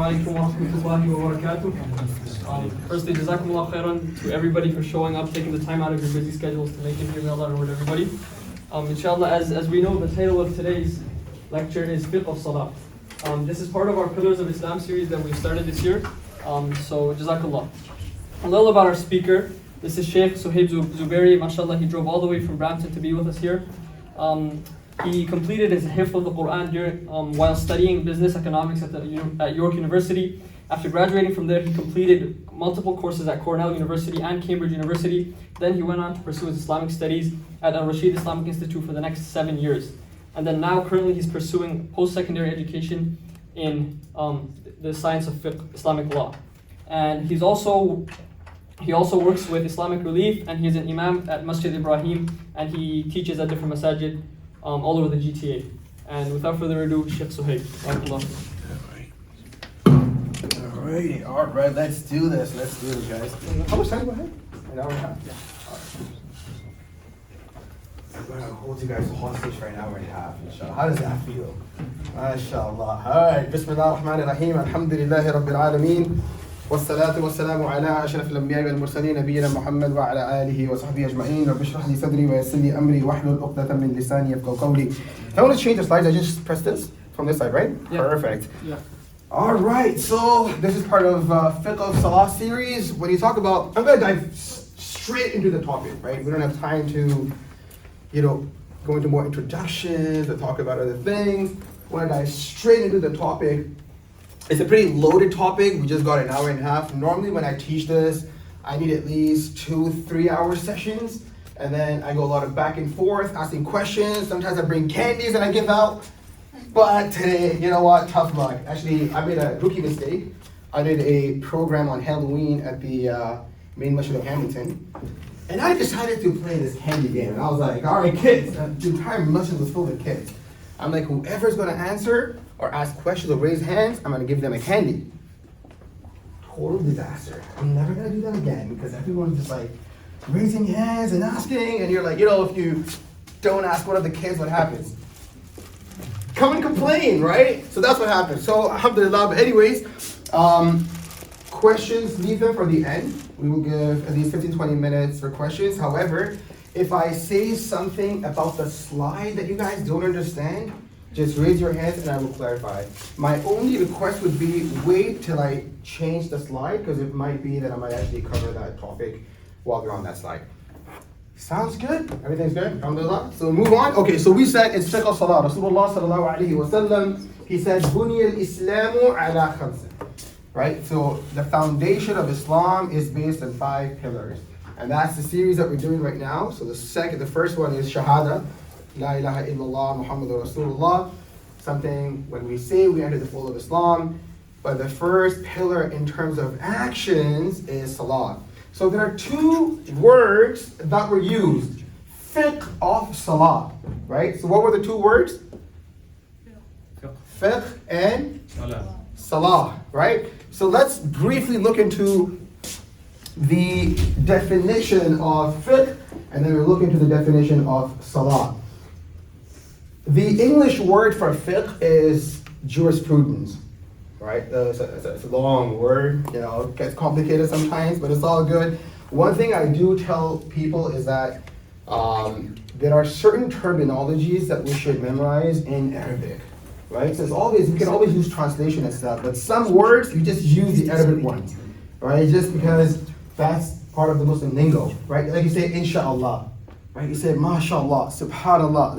alaikum wa rahmatullahi wa barakatuh. Firstly, jazakumullah khairan to everybody for showing up, taking the time out of your busy schedules to make it here. May Allah reward everybody. Inshallah, as we know, the title of today's lecture is Fiqh of Salah. This is part of our Pillars of Islam series that we started this year. So, jazakallah. A little about our speaker. This is Sheikh Sohaib Zuberi. MashaAllah, he drove all the way from Brampton to be with us here. He completed his hifz of the Quran while studying business economics at York University. After graduating from there, he completed multiple courses at Cornell University and Cambridge University. Then he went on to pursue his Islamic studies at Al-Rashid Islamic Institute for the next 7 years. And then now currently he's pursuing post-secondary education in the science of fiqh, Islamic law. And he also works with Islamic Relief, and he's an Imam at Masjid Ibrahim, and he teaches at different masajid all over the GTA. And without further ado, Sheikh Sohaib. All right, let's do this, guys. How much time do I have? An hour and a half? Yeah. I'm going to hold you guys hostage for an hour and a half, inshallah. How does that feel? MashaAllah. All right, Bismillah ar-Rahman ar-Rahim. Alhamdulillahi Rabbil Alameen. والصلاة والسلام على أشرف الأنبياء والمرسلين نبينا محمد وعلى آله وصحبه أجمعين رب اشرح لي صدري ويسر لي أمري واحلل عقدة من لساني يفقهوا قولي. If I want to change the slides, I just press this from this side, right? Yeah. Perfect. Yeah. All right, so this is part of Fiqh of Salah series. When you talk about, I'm going to dive straight into the topic, right? We don't have time to, go into more introductions or talk about other things. I want to dive straight into the topic. It's a pretty loaded topic. We just got an hour and a half. Normally when I teach this, I need at least 2-3 hour sessions. And then I go a lot of back and forth, asking questions. Sometimes I bring candies and I give out. But today, you know what, tough luck. Actually, I made a rookie mistake. I did a program on Halloween at the main masjid of Hamilton. And I decided to play this candy game. And I was like, all right, kids. The entire masjid was full of kids. I'm like, whoever's gonna answer or ask questions or raise hands, I'm gonna give them a candy. Total disaster. I'm never gonna do that again because everyone's just like raising hands and asking, and you're like, if you don't ask one of the kids, what happens? Come and complain, right? So that's what happens. So alhamdulillah, but anyways, questions, leave them for the end. We will give at least 15-20 minutes for questions. However, if I say something about the slide that you guys don't understand, just raise your hands and I will clarify. My only request would be wait till I change the slide, because it might be that I might actually cover that topic while we're on that slide. Sounds good? Everything's good? Alhamdulillah. So move on. Okay, so we said it's Fiqh of Salah. Rasulullah sallallahu alayhi wa sallam, he said, Bunya al-Islamu ala khamsa. Right? So the foundation of Islam is based on 5 pillars. And that's the series that we're doing right now. So the first one is Shahada. La ilaha illallah Muhammadur Rasulullah. Something when we say we enter the fold of Islam. But the first pillar in terms of actions is Salah. So there are 2 words that were used. Fiqh of Salah. Right? So what were the 2 words? Fiqh and Salah. Right? So let's briefly look into the definition of fiqh, and then we'll look into the definition of salah. The English word for fiqh is jurisprudence, right? It's a long word, it gets complicated sometimes, but it's all good. One thing I do tell people is that there are certain terminologies that we should memorize in Arabic, right? So we can always use translation and stuff, but some words, you just use the Arabic ones, right? Just because that's part of the Muslim lingo, right? Like you say, inshallah, right? You say, mashallah, subhanallah.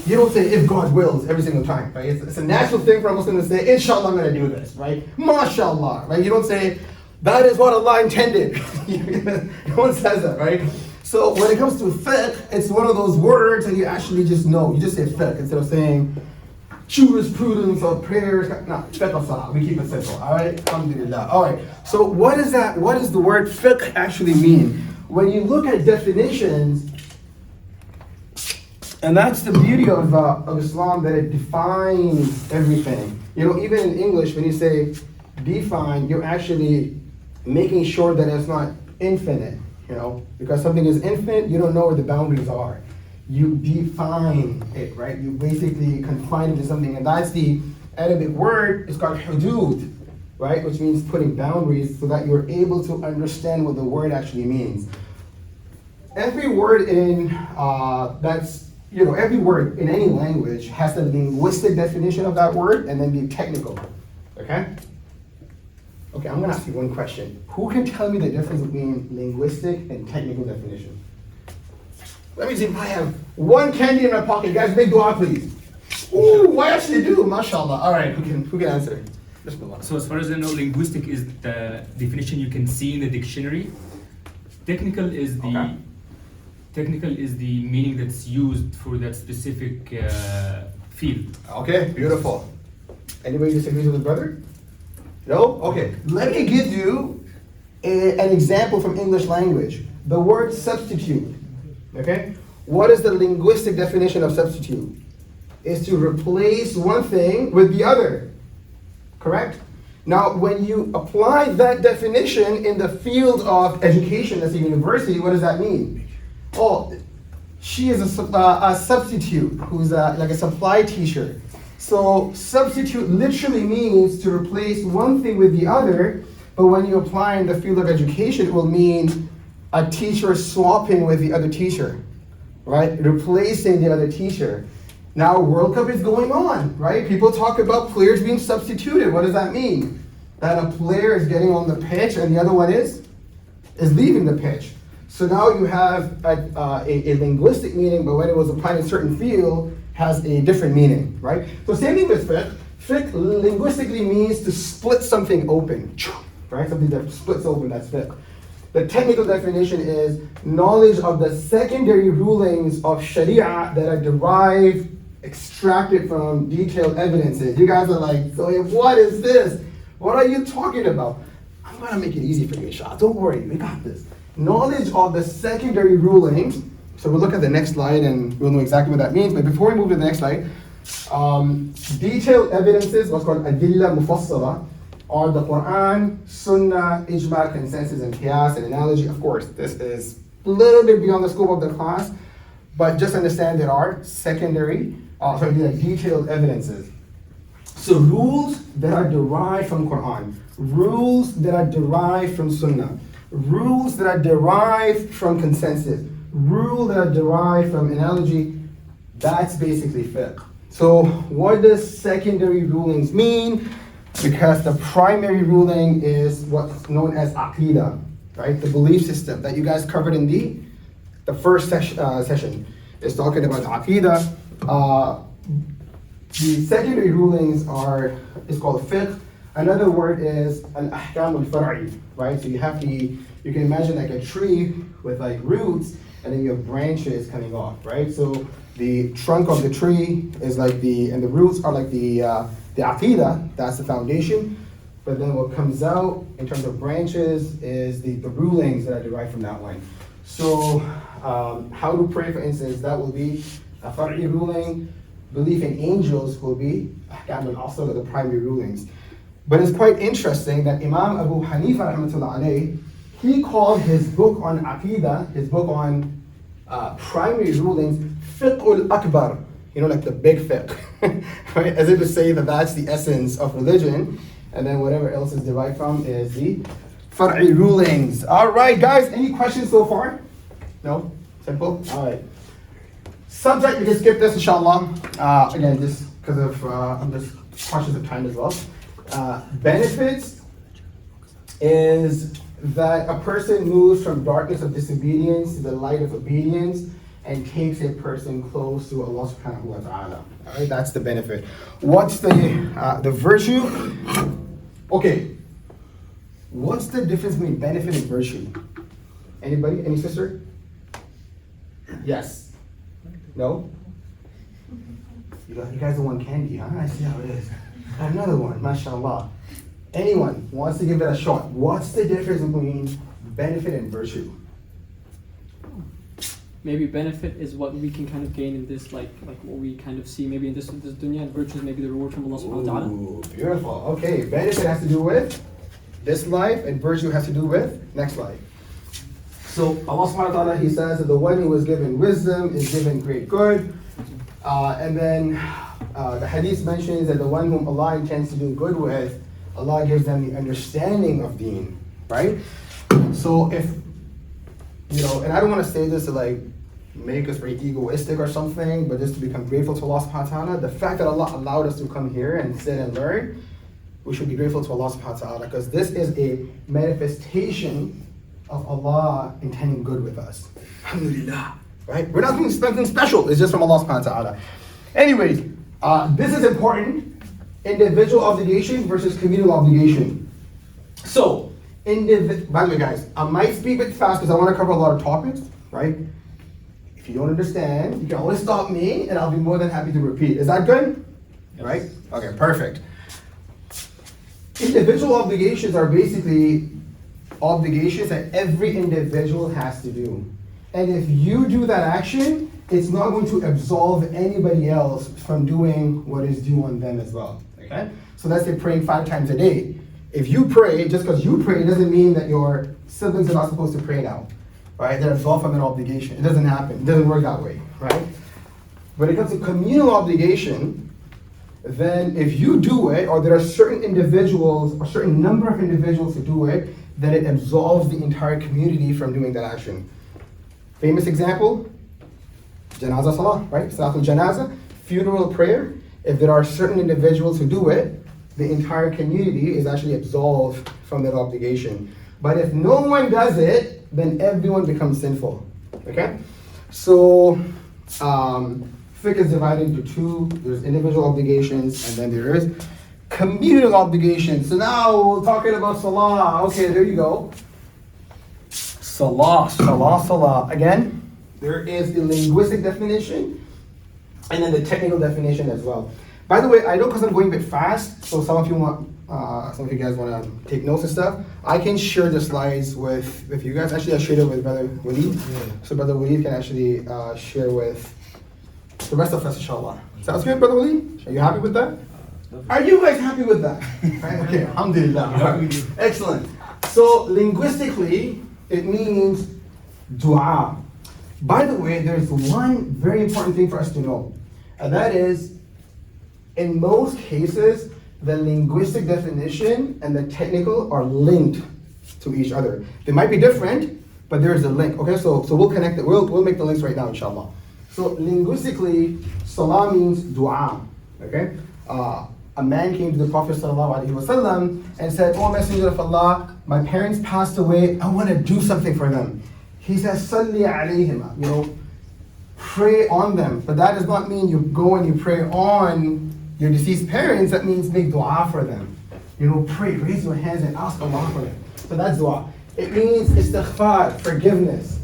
You don't say, if God wills, every single time, right? It's a natural thing for a Muslim to say, inshallah, I'm going to do this, right? Mashallah, right? You don't say, that is what Allah intended. No one says that, right? So when it comes to fiqh, it's one of those words that you actually just know. You just say fiqh instead of saying jurisprudence or prayers. No, fiqh of salah. We keep it simple. All right? Alhamdulillah. All right. So what is that? What does the word fiqh actually mean? When you look at definitions, and that's the beauty of Islam, that it defines everything. Even in English, when you say define, you're actually making sure that it's not infinite. Because something is infinite, you don't know where the boundaries are. You define it, right? You basically confine it to something, and that's the Arabic word. It's called hudud. right? Which means putting boundaries so that you're able to understand what the word actually means. Every word in every word in any language has the linguistic definition of that word and then the technical. Okay? Okay, I'm gonna ask you one question. Who can tell me the difference between linguistic and technical definition? Let me see if I have one candy in my pocket. Guys, make dua, please. Ooh, I actually do, mashallah. All right, who can answer? Bismillah. So as far as I know, linguistic is the definition you can see in the dictionary. Technical is the meaning that's used for that specific field. Okay, beautiful. Anybody disagrees with his brother? No? Okay. Let me give you an example from English language. The word substitute. Okay? What is the linguistic definition of substitute? Is to replace one thing with the other. Correct? Now, when you apply that definition in the field of education as a university, what does that mean? Oh, she is a substitute who's like a supply teacher. So substitute literally means to replace one thing with the other, but when you apply in the field of education, it will mean a teacher swapping with the other teacher, right? Replacing the other teacher. Now World Cup is going on, right? People talk about players being substituted. What does that mean? That a player is getting on the pitch and the other one is leaving the pitch. So now you have a linguistic meaning, but when it was applied in a certain field, has a different meaning, right? So same thing with fiqh. Fiqh linguistically means to split something open, right? Something that splits open, that's fiqh. The technical definition is knowledge of the secondary rulings of Sharia that are derived, extracted from detailed evidences. You guys are like, so what is this? What are you talking about? I'm gonna make it easy for you, inshallah. Don't worry, we got this. Knowledge of the secondary rulings. So we'll look at the next slide and we'll know exactly what that means. But before we move to the next slide, detailed evidences, what's called adilla mufassala, are the Quran, Sunnah, Ijma, consensus, and Qiyas, and analogy. Of course, this is a little bit beyond the scope of the class, but just understand there are detailed evidences. So rules that are derived from Quran, rules that are derived from Sunnah, rules that are derived from consensus, rules that are derived from analogy, that's basically fiqh. So what does secondary rulings mean? Because the primary ruling is what's known as aqidah, right? The belief system that you guys covered in the first session is talking about aqidah. The secondary rulings is called fiqh. Another word is al-ahkam al-far'i, right? So you can imagine like a tree with like roots and then you have branches coming off, right? So the trunk of the tree is like and the roots are like the aqidah, that's the foundation. But then what comes out in terms of branches is the rulings that are derived from that one. So how to pray, for instance, that will be a far'i ruling. Belief in angels will be ahkam al-asl, the primary rulings. But it's quite interesting that Imam Abu Hanifa rahmatullah alayh, he called his book on aqidah, his book on primary rulings, Fiqh al-Akbar, like the big fiqh, right? As if to say that that's the essence of religion, and then whatever else is derived from is the far'i rulings. All right, guys, any questions so far? No? Simple? All right. Subject, we can skip this, inshallah. Again, just because of, I'm just conscious of time as well. Benefits is that a person moves from darkness of disobedience to the light of obedience and takes a person close to Allah subhanahu wa ta'ala. All right, that's the benefit. What's the virtue? Okay, what's the difference between benefit and virtue? Anybody? Any sister? Yes. No? You guys don't want candy, huh? I see how it is. Another one, mashallah. Anyone wants to give it a shot? What's the difference between benefit and virtue? Maybe benefit is what we can kind of gain in this, like what we kind of see maybe in this dunya, and virtue is maybe the reward from Allah subhanahu wa ta'ala. Ooh, beautiful. Okay, benefit has to do with this life, and virtue has to do with next life. So Allah subhanahu wa ta'ala, He says that the one who is given wisdom is given great good. And then the hadith mentions that the one whom Allah intends to do good with, Allah gives them the understanding of deen, right? So if, and I don't want to say this to like make us very egoistic or something, but just to become grateful to Allah subhanahu wa ta'ala, the fact that Allah allowed us to come here and sit and learn, we should be grateful to Allah subhanahu wa ta'ala, because this is a manifestation of Allah intending good with us. Alhamdulillah, right? We're not doing something special, it's just from Allah subhanahu wa ta'ala. Anyways, this is important, individual obligation versus communal obligation. So, by the way guys, I might speak a bit fast because I want to cover a lot of topics, right? If you don't understand, you can always stop me and I'll be more than happy to repeat. Is that good? Yes. Right? Okay, perfect. Individual obligations are basically obligations that every individual has to do. And if you do that action, it's not going to absolve anybody else from doing what is due on them as well. Okay? So let's say praying 5 times a day. If you pray, just because you pray doesn't mean that your siblings are not supposed to pray now. Right? They're absolved from an obligation. It doesn't happen. It doesn't work that way. Right? When it comes to communal obligation, then if you do it, or there are certain individuals, or certain number of individuals to do it, then it absolves the entire community from doing that action. Famous example, Janaza Salah, right? Salatul Janaza, funeral prayer. If there are certain individuals who do it, the entire community is actually absolved from that obligation. But if no one does it, then everyone becomes sinful. Okay? So, fiqh is divided into 2. There's individual obligations, and then there is communal obligations. So now we're talking about salah. Okay, there you go. Salah. Again, there is the linguistic definition, and then the technical definition as well. By the way, I know because I'm going a bit fast, so some of you guys want to take notes and stuff. I can share the slides with you guys. Actually, I shared it with Brother Walid. Yeah. So Brother Walid can actually share with the rest of us, inshallah. Sounds good, Brother Walid? Are you happy with that? Are you guys happy with that? Right? Okay, alhamdulillah. Excellent. So linguistically, it means dua. By the way, there's one very important thing for us to know, and that is, in most cases, the linguistic definition and the technical are linked to each other. They might be different, but there is a link. Okay, so we'll connect it. We'll make the links right now, inshallah. So linguistically, salah means dua. Okay, a man came to the Prophet ﷺ and said, "Oh Messenger of Allah, my parents passed away. I want to do something for them." He says, "Salli alayhima." Pray on them. But that does not mean you go and you pray on your deceased parents. That means make dua for them. Pray, raise your hands and ask Allah for them. So that's dua. It means istighfar, forgiveness.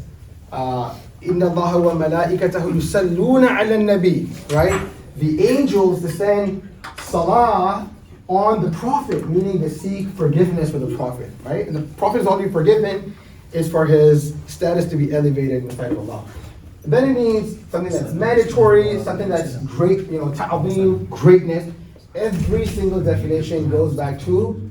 Inna Allaha wa malaikatahu yusalluna ala nabi. Right? The angels descend salah on the Prophet, meaning to seek forgiveness for the Prophet. Right? And the Prophet is already forgiven, is for his status to be elevated in the sight of Allah. Then it means something that's mandatory, something that's great, ta'zeem, greatness. Every single definition goes back to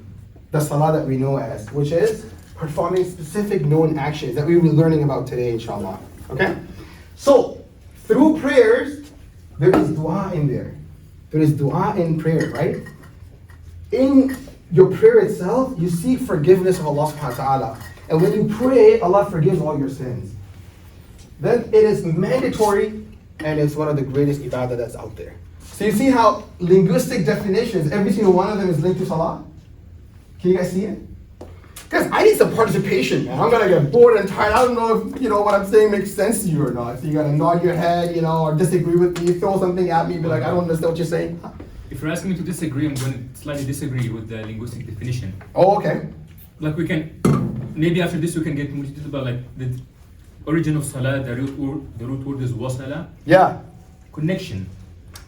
the salah that we know as, which is performing specific known actions that we will be learning about today, inshallah. Okay? So, through prayers, there is dua in there. There is dua in prayer, right? In your prayer itself, you seek forgiveness of Allah subhanahu wa ta'ala. And when you pray, Allah forgives all your sins. Then it is mandatory, and it's one of the greatest ibadah that's out there. So you see how linguistic definitions, every single one of them is linked to salah? Can you guys see it? Guys, I need some participation, man. I'm gonna get bored and tired. I don't know if what I'm saying makes sense to you or not. So you gotta nod your head, or disagree with me, throw something at me, be like, I don't understand what you're saying. If you're asking me to disagree, I'm going to slightly disagree with the linguistic definition. Oh, okay. Like we can, maybe after this we can get more details about like the origin of salah. The root word is wasala. Yeah. Connection.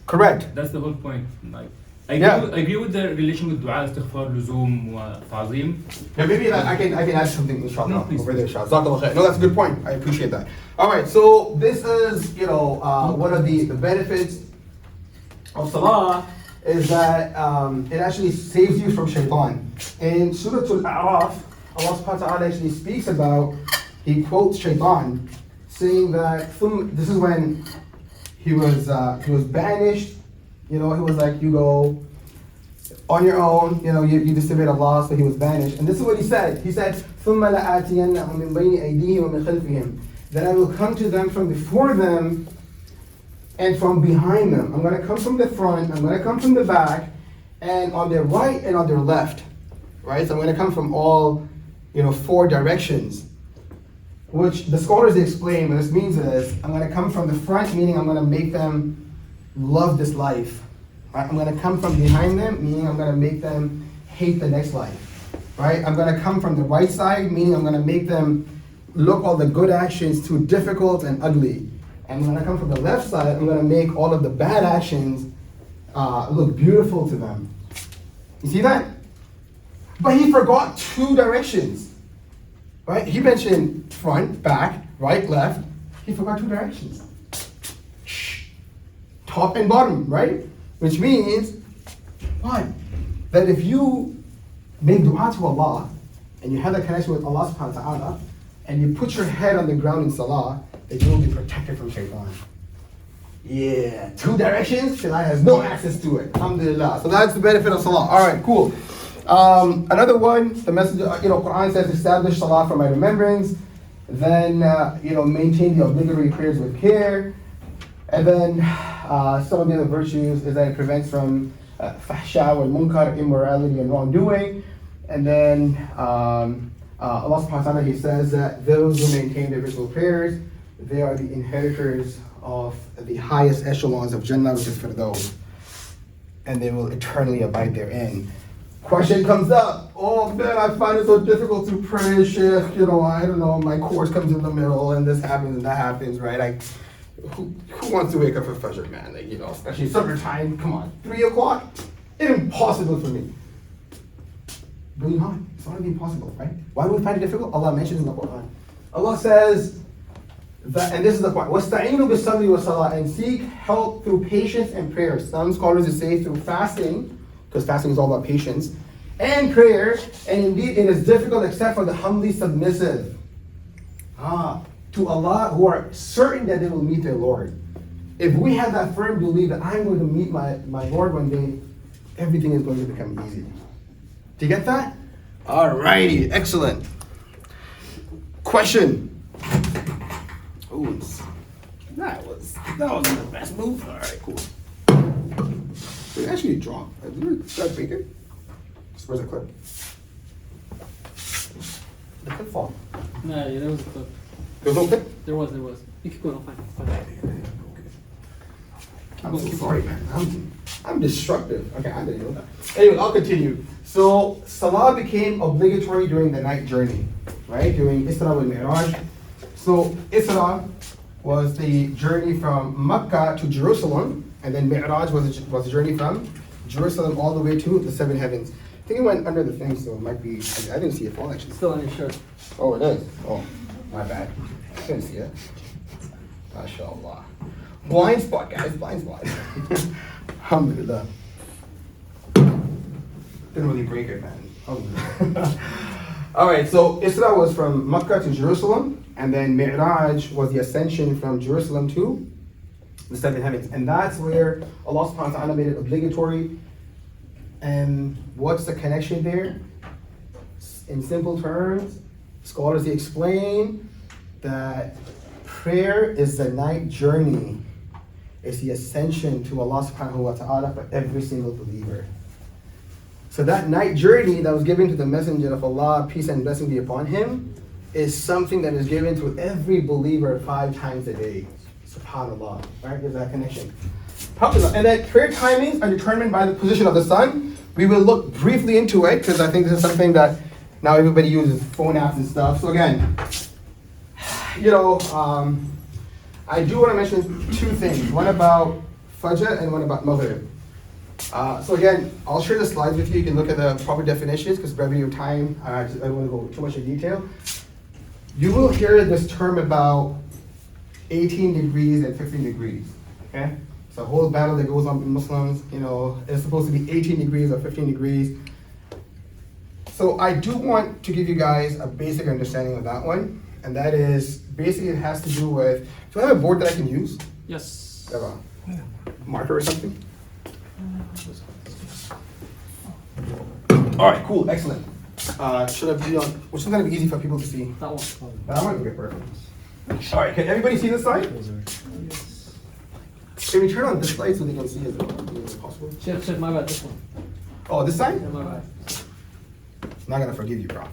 Correct. That's the whole point. Like I agree with the relation with dua, istighfar, luzum, wa ta'zeem. Yeah, maybe I can add something inshallah No, over there, inshallah. No, that's a good point. I appreciate that. All right, so this is one of the benefits of salah is that it actually saves you from shaitan. In Surah Al-A'raf, Allah subhanahu wa ta'ala actually speaks about, he quotes shaitan, saying that this is when he was banished. He was like, you go On your own, you disobeyed Allah, so he was banished. And this is what he said. He said, ثُمَّ لَآتِيَنَّهُم مِّن بَيْنِ أَيْدِيهِمْ وَمِنْ خَلْفِهِمْ. Then I will come to them from before them and from behind them. I'm going to come from the front, I'm going to come from the back, and on their right and on their left. Right? So I'm going to come from all, 4 directions. Which the scholars explain what this means is, I'm going to come from the front, meaning I'm going to make them love this life. Right? I'm going to come from behind them, meaning I'm going to make them hate the next life. Right? I'm going to come from the right side, meaning I'm going to make them look all the good actions too difficult and ugly. And when I come from the left side, I'm going to make all of the bad actions look beautiful to them. You see that? But he forgot 2 directions. Right? He mentioned front, back, right, left. He forgot 2 directions. Top and bottom, right? Which means, what? That if you make dua to Allah, and you have that connection with Allah subhanahu wa ta'ala, and you put your head on the ground in salah, that you will be protected from shaitan. Yeah, 2 directions, shaitan has no access to it. Alhamdulillah. So that's the benefit of salah. Alright, cool. Another one, the Messenger, Quran says, establish salah for my remembrance, then, maintain the obligatory prayers with care, and then some of the other virtues is that it prevents from fahsha wal munkar, immorality and wrongdoing, and then Allah subhanahu wa ta'ala, he says that those who maintain their ritual prayers, they are the inheritors of the highest echelons of Jannah, which is Firdaus, and they will eternally abide therein. Question comes up, oh man, I find it so difficult to pray, Sheikh, I don't know, my course comes in the middle and this happens and that happens, right? Who wants to wake up for Fajr, man? Especially summertime, come on, 3 o'clock? Impossible for me. Really not, it's not even possible, right? Why do we find it difficult? Allah mentions in the Quran. Allah says, and this is the point, وَاسْتَعِينُوا بِالصَّبْرِ وَالصَّلَاةِ, and seek help through patience and prayer. Some scholars will say through fasting, because fasting is all about patience, and prayer, and indeed it is difficult except for the humbly submissive to Allah who are certain that they will meet their Lord. If we have that firm belief that I'm going to meet my Lord one day, everything is going to become easy. Do you get that? Alrighty, excellent. Question. Ooh, that was the best move. Alright, cool. Did it actually drop? Did that break it? Where's the clip? The clip fall. No, yeah, there was a clip. There was no clip? There was. You keep going, I'll find it. I'm so sorry, man. I'm destructive. Okay, I didn't know that. Anyway, I'll continue. So, Salah became obligatory during the night journey, right? During Isra wal Mi'raj. So, Isra was the journey from Mecca to Jerusalem, and then Mi'raj was the journey from Jerusalem all the way to the 7 heavens. I think it went under the thing, so it might be, I didn't see it fall actually. It's still on your shirt. Oh, it is? Oh, my bad. I didn't see it. MashaAllah. Blind spot, guys, blind spot. Alhamdulillah. Didn't really break it, man. Alhamdulillah. Alright, so Isra was from Mecca to Jerusalem, and then Mi'raj was the ascension from Jerusalem to the 7 heavens. And that's where Allah subhanahu wa ta'ala made it obligatory. And what's the connection there? In simple terms, scholars explain that prayer is the night journey. It's the ascension to Allah subhanahu wa ta'ala for every single believer. So that night journey that was given to the Messenger of Allah, peace and blessing be upon him, is something that is given to every believer 5 times a day. SubhanAllah, right? There's that connection. And then prayer timings are determined by the position of the sun. We will look briefly into it because I think this is something that now everybody uses phone apps and stuff. So again, I do want to mention 2 things. One about Fajr and one about Maghrib. So again, I'll share the slides with you. You can look at the proper definitions because brevity of time, I don't want to go too much in detail. You will hear this term about 18 degrees and 15 degrees, okay? It's a whole battle that goes on with Muslims, it's supposed to be 18 degrees or 15 degrees. So I do want to give you guys a basic understanding of that one, and that is, basically it has to do with, do I have a board that I can use? Yes. Do I have a marker or something? All right, cool, excellent. Should I be on, which is gonna be easy for people to see? That one. That one? Okay, perfect. All right, can everybody see this slide? Can we turn on this slide so they can see as well? Is it possible? Shit, my bad, this one. Oh, this side? Yeah, my bad. I'm not gonna forgive you, bro.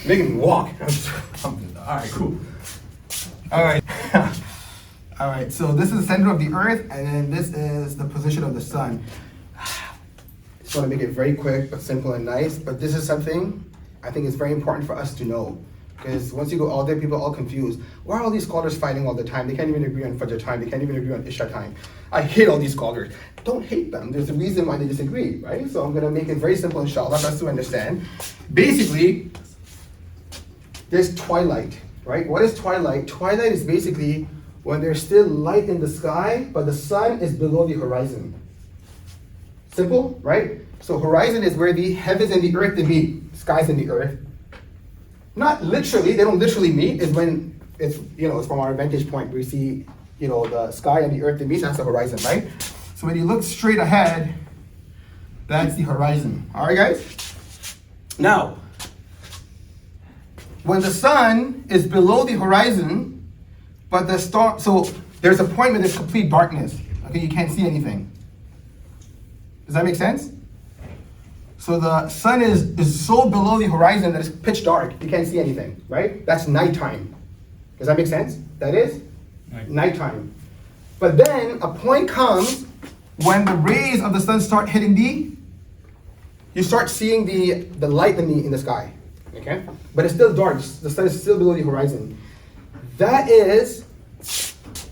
Making me walk. All right, cool. All right. All right, so this is the center of the earth, and then this is the position of the sun. Just want to make it very quick, but simple and nice. But this is something I think is very important for us to know. Because once you go out there, people are all confused. Why are all these scholars fighting all the time? They can't even agree on Fajr time. They can't even agree on Isha time. I hate all these scholars. Don't hate them. There's a reason why they disagree, right? So I'm going to make it very simple, inshallah, for us to understand. Basically, there's twilight, right? What is twilight? Twilight is basically when there's still light in the sky, but the sun is below the horizon. Simple, right? So horizon is where the heavens and the earth they meet. Skies and the earth. Not literally, they don't literally meet, is when it's, it's from our vantage point, we see, the sky and the earth, they meet, that's the horizon, right? So when you look straight ahead, that's the horizon. All right, guys? Now, when the sun is below the horizon, but the star, so there's a point where there's complete darkness. Okay, you can't see anything. Does that make sense? So the sun is so below the horizon that it's pitch dark. You can't see anything, right? That's nighttime. Does that make sense? That is nighttime. But then a point comes when the rays of the sun start hitting you start seeing the light in the sky, okay? But it's still dark. The sun is still below the horizon. That is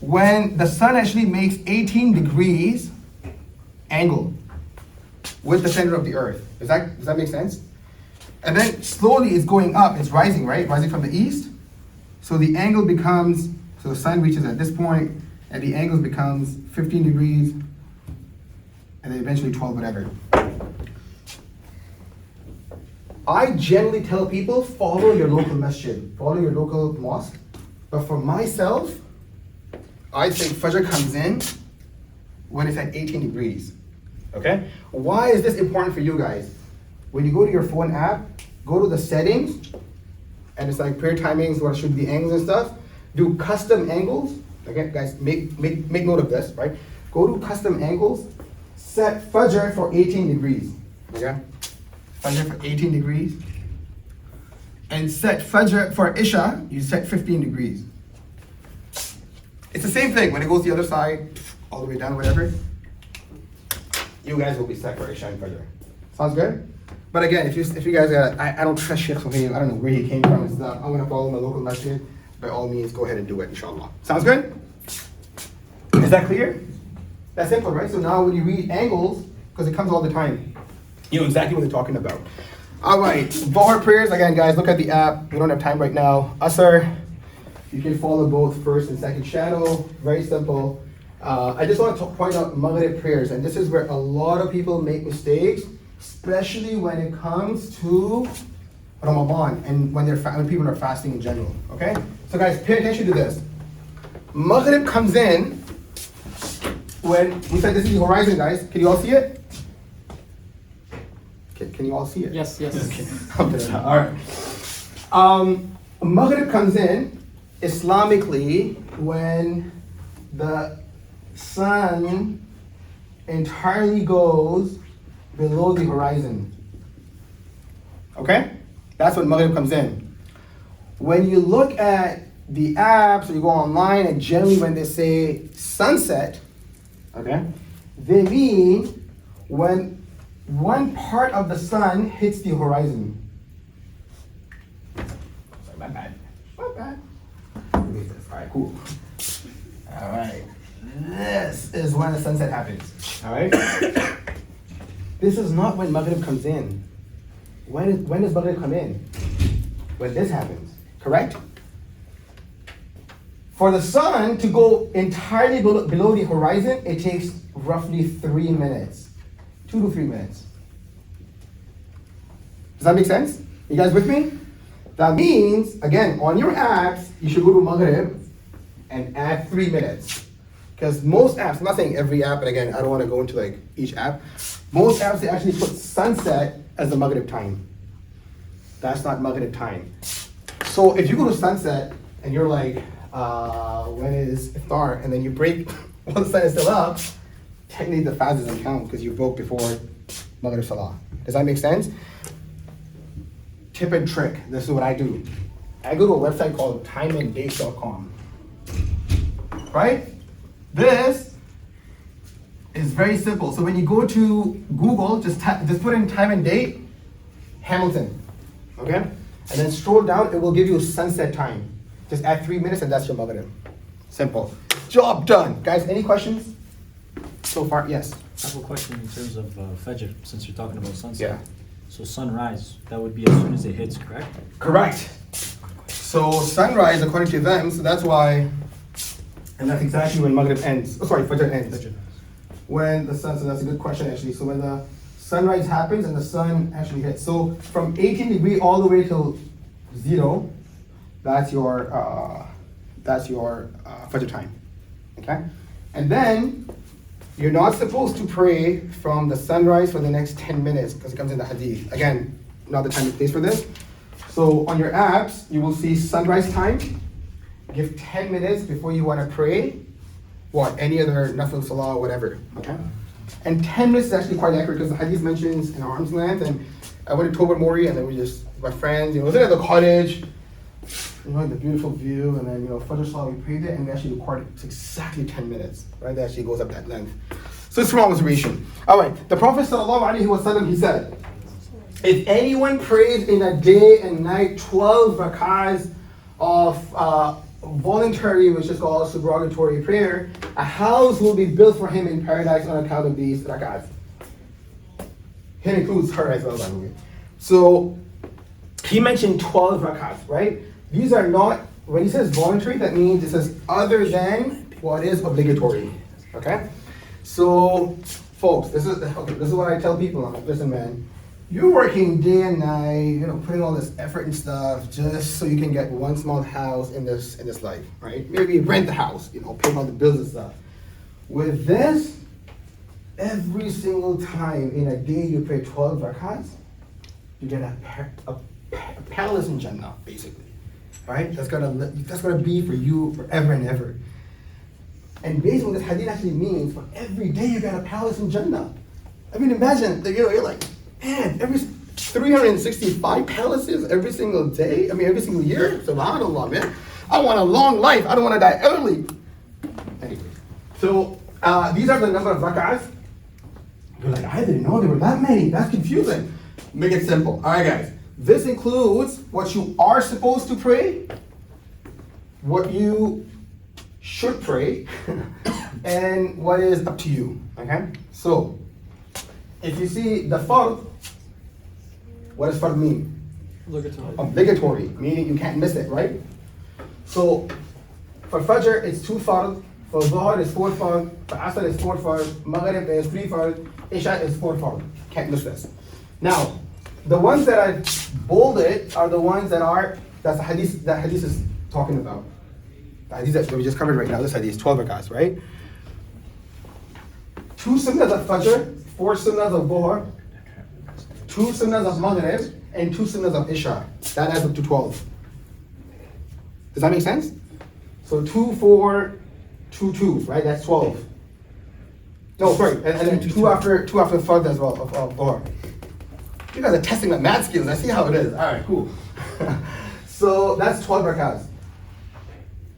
when the sun actually makes 18 degrees angle with the center of the earth. Does that make sense? And then slowly it's going up, it's rising, right? Rising from the east. So the angle becomes, so the sun reaches at this point, and the angle becomes 15 degrees, and then eventually 12, whatever. I generally tell people, follow your local masjid, follow your local mosque. But for myself, I think Fajr comes in when it's at 18 degrees. Okay? Why is this important for you guys? When you go to your phone app, go to the settings, and it's like prayer timings, what should be the angles and stuff. Do custom angles. Okay, guys, make note of this, right? Go to custom angles, set Fajr for 18 degrees. Okay? Fajr for 18 degrees. And set Fajr for Isha, you set 15 degrees. It's the same thing when it goes the other side, all the way down, whatever. You guys will be set for Isha and Fajr. Sounds good? But again, if you guys I don't trust Sheikh Sohaib, I don't know where he came from and stuff. I'm gonna follow my local masjid. By all means, go ahead and do it, inshallah. Sounds good? Is that clear? That's simple, right? So now when you read angles, because it comes all the time, you know exactly what they're talking about. All right, Dhuhr prayers, again, guys, look at the app. We don't have time right now. Asr, you can follow both first and second shadow. Very simple. I just want to point out Maghrib prayers, and this is where a lot of people make mistakes, especially when it comes to Ramadan and when people are fasting in general. Okay? So guys, pay attention to this. Maghrib comes in when we said this is the horizon, guys. Can you all see it? Can you all see it? Yes. Okay. All right. Maghrib comes in Islamically when the sun entirely goes below the horizon. Okay? That's when Maghrib comes in. When you look at the apps or you go online, and generally when they say sunset, okay, they mean when one part of the sun hits the horizon. Sorry, my bad. All right, cool. All right. This is when the sunset happens. All right? This is not when Maghrib comes in. When does Maghrib come in? When this happens, correct? For the sun to go entirely below the horizon, it takes roughly 3 minutes. 2 to 3 minutes. Does that make sense? You guys with me? That means, again, on your apps, you should go to Maghrib and add 3 minutes. Because most apps, I'm not saying every app, and again, I don't want to go into like each app. Most apps, they actually put sunset as the Maghrib time. That's not Maghrib time. So if you go to sunset and you're like, when is iftar? And then you break while the sun is still up, technically the fast doesn't count because you broke before Maghrib Salah. Does that make sense? Tip and trick, this is what I do. I go to a website called timeanddate.com. Right? This is very simple. So when you go to Google, just put in time and date, Hamilton. Okay? And then scroll down, it will give you sunset time. Just add 3 minutes and that's your Maghrib. Simple. Job done. Guys, any questions so far? Yes. I have a question in terms of Fajr, since you're talking about sunset. Yeah. So sunrise, that would be as soon as it hits, correct? Correct. So sunrise, according to them, so that's why, and that's exactly when Maghrib ends. Oh, sorry, Fajr ends. Fajr. When the sun, so that's a good question actually. So when the sunrise happens and the sun actually hits. So from 18 degree all the way till 0, that's your Fajr time. Okay? And then you're not supposed to pray from the sunrise for the next 10 minutes because it comes in the hadith. Again, not the time and place for this. So on your apps, you will see sunrise time. Give 10 minutes before you want to pray. What? Any other nafil salah or whatever. Okay? And 10 minutes is actually quite accurate because the hadith mentions an arm's length. And I went to Toba Mori and then we just, my friends, was at the cottage, the beautiful view, and then, Fajr Salah, we prayed it, and we actually recorded it. It's exactly 10 minutes, right? That actually goes up that length. So it's wrong observation. All right, the Prophet ﷺ, he said, if anyone prays in a day and night 12 rakahs of voluntary, which is called subrogatory prayer, a house will be built for him in paradise on account of these rakahs. It includes her as well, by the way. So he mentioned 12 rakahs, right? These are not, when he says voluntary, that means it says other than what is obligatory, okay? So, folks, this is what I tell people. I'm like, listen, man, you're working day and night, putting all this effort and stuff just so you can get one small house in this life, right? Maybe rent the house, pay all the bills and stuff. With this, every single time in a day you pray 12 rakats, you get a palace in Jannah, basically. Right? That's gonna be for you forever and ever. And based on what this hadith actually means, for every day you got a palace in Jannah. I mean, imagine, you're like, man, every 365 palaces every single day. I mean, every single year. SubhanAllah, man. I want a long life. I don't want to die early. Anyway, so these are the number of rak'ahs. You're like, I didn't know there were that many. That's confusing. Make it simple. All right, guys. This includes what you are supposed to pray, what you should pray, and what is up to you. Okay? So, if you see the fard, what does fard mean? Obligatory, meaning you can't miss it, right? So, for Fajr, it's 2 fard. For Zuhr, it's 4 fard. For Asr, it's 4 fard. Maghrib is 3 fard. Isha is 4 fard. Can't miss this. Now, the ones that I bolded are the ones that's the hadith that hadith is talking about. The hadith that we just covered right now, this hadith, 12 rakahs, right? 2 sunnahs of Fajr, 4 sunnahs of Dhuhr, 2 sunnahs of Maghrib, and 2 sunnahs of Isha. That adds up to 12. Does that make sense? So 2, 4, 2, 2, right? That's 12. No, sorry, and then 2 after Fajr as well, of Dhuhr. You guys are testing my math skills. I see how it is. All right, cool. So that's 12 rakahs.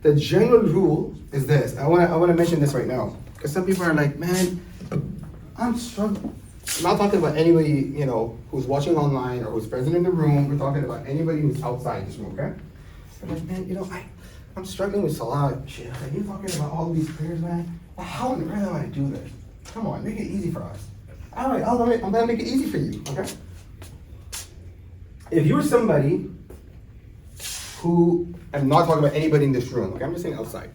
The general rule is this. I want to mention this right now because some people are like, man, I'm struggling. I'm not talking about anybody who's watching online or who's present in the room. We're talking about anybody who's outside this room. Okay? I'm like, man, I'm struggling with salah. Shit, like, you're talking about all these prayers, man. Well, how in the world am I do this? Come on, make it easy for us. All right, I'm gonna make it easy for you. Okay? If you're somebody who, I'm not talking about anybody in this room, okay, I'm just saying outside.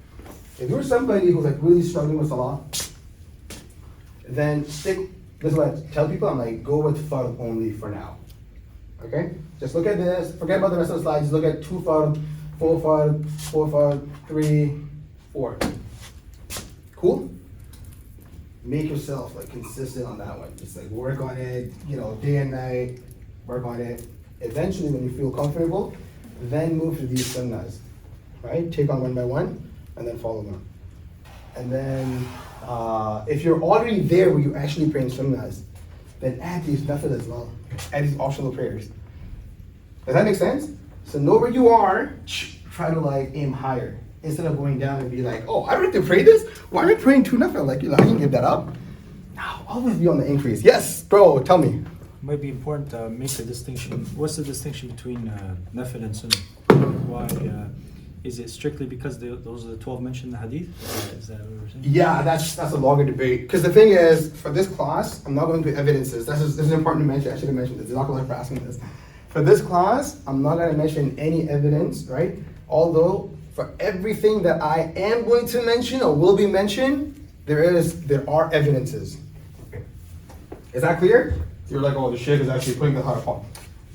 If you're somebody who's like really struggling with salah, then this is what I tell people, I'm like, go with fard only for now. Okay? Just look at this, forget about the rest of the slides, just look at 2 fard, 4 fard, 4 fard, 3, 4. Cool? Make yourself like consistent on that one. Just like work on it, day and night, work on it. Eventually when you feel comfortable, then move to these sunnahs, right? Take on one by one and then follow them. And then if you're already there where you're actually praying sunnahs, then add these nafil as well. Add these optional prayers. Does that make sense? So know where you are, try to like aim higher. Instead of going down and be like, oh, I don't have to pray this? Why am I praying two nafil? Like, I can give that up. No, always be on the increase. Yes, bro, tell me. Might be important to make the distinction. What's the distinction between nafil and sunnah? Why is it strictly because those are the 12 mentioned in the hadith? Is that what we're saying? Yeah, that's a longer debate. Because the thing is, for this class, I'm not going to do evidences. This is important to mention. I should have mentioned this. Jazakallah for asking this. For this class, I'm not going to mention any evidence, right? Although, for everything that I am going to mention or will be mentioned, there are evidences. Is that clear? You're like, oh, the Sheikh is actually putting the heart upon.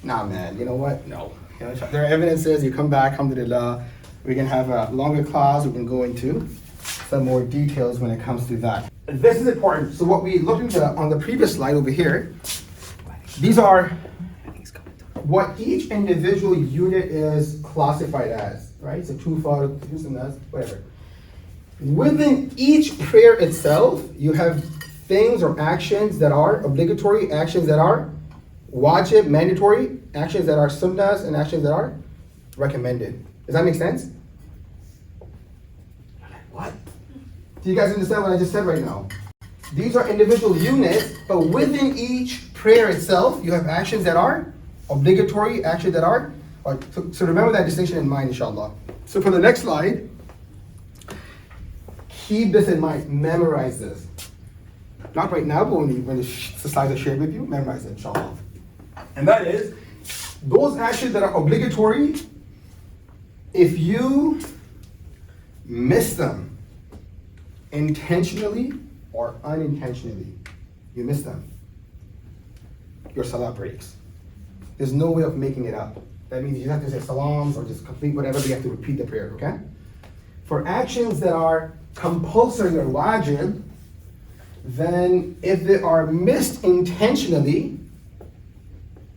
Nah, man, you know what? No. There are evidences, you come back, alhamdulillah. We can have a longer class, we can go into some more details when it comes to that. This is important. So what we looked into on the previous slide over here, these are what each individual unit is classified as, right? So two fard, two sunnahs, whatever. Within each prayer itself, you have things or actions that are obligatory, actions that are wajib, mandatory, actions that are sunnahs, and actions that are recommended. Does that make sense? What? Do you guys understand what I just said right now? These are individual units, but within each prayer itself, you have actions that are obligatory, actions that are, so remember that distinction in mind, inshallah. So for the next slide, keep this in mind, memorize this. Not right now, but when the slides are shared with you, memorize it, inshallah. And that is, those actions that are obligatory, if you miss them intentionally or unintentionally, you miss them, your salah breaks. There's no way of making it up. That means you have to say salams or just complete whatever, but you have to repeat the prayer, okay? For actions that are compulsory or wajib, then if they are missed intentionally,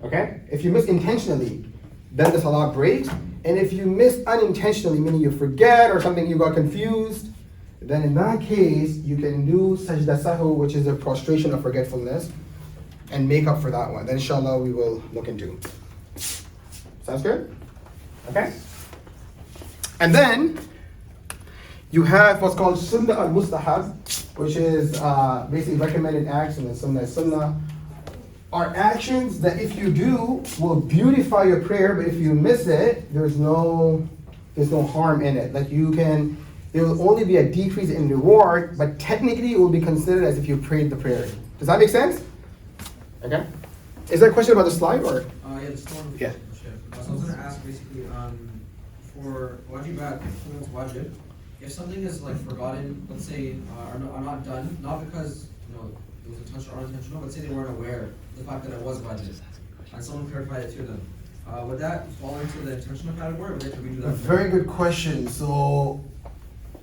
okay? If you miss intentionally, then the salah breaks. And if you miss unintentionally, meaning you forget or something, you got confused, then in that case, you can do sajda sahu, which is a prostration of forgetfulness, and make up for that one. Then inshallah we will look into. Sounds good? Okay? And then you have what's called sunnah al-mustahab, which is basically recommended acts, and then sunnah are actions that if you do will beautify your prayer, but if you miss it, there's no harm in it. Like there will only be a decrease in reward, but technically it will be considered as if you prayed the prayer. Does that make sense? Okay. Is there a question about the slide or? Yeah, the storm. Yeah. So I was going to ask basically for wajibat, something's wajib. If something is like forgotten, let's say, are not done, not because it was intentional or unintentional, but say they weren't aware of the fact that it was wajib, and someone clarified it to them, would that fall into the intentional category, or would they have to redo that? Very good question. So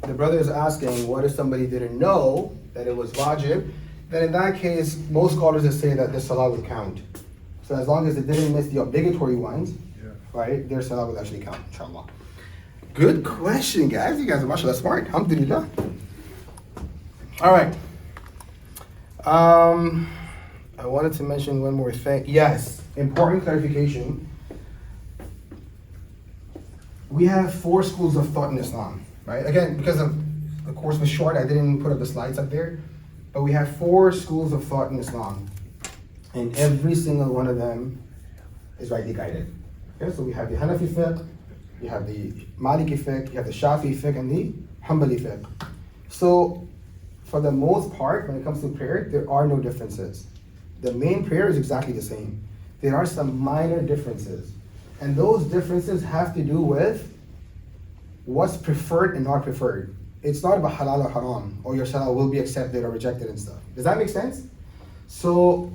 the brother is asking, what if somebody didn't know that it was wajib? Then in that case, most scholars will say that the salah would count. So as long as they didn't miss the obligatory ones, right, their salah would actually count, inshallah. Good question, guys. You guys are mashallah smart. Alhamdulillah. All right. I wanted to mention one more thing. Yes, important clarification. We have 4 schools of thought in Islam, right? Again, because the course was short, I didn't put up the slides up there. But we have 4 schools of thought in Islam. And every single one of them is rightly guided. Okay, so we have the Hanafi fiqh, you have the Maliki fiqh, you have the Shafi fiqh, and the Hanbali fiqh. So, for the most part, when it comes to prayer, there are no differences. The main prayer is exactly the same. There are some minor differences. And those differences have to do with what's preferred and not preferred. It's not about halal or haram, or your salah will be accepted or rejected and stuff. Does that make sense? So,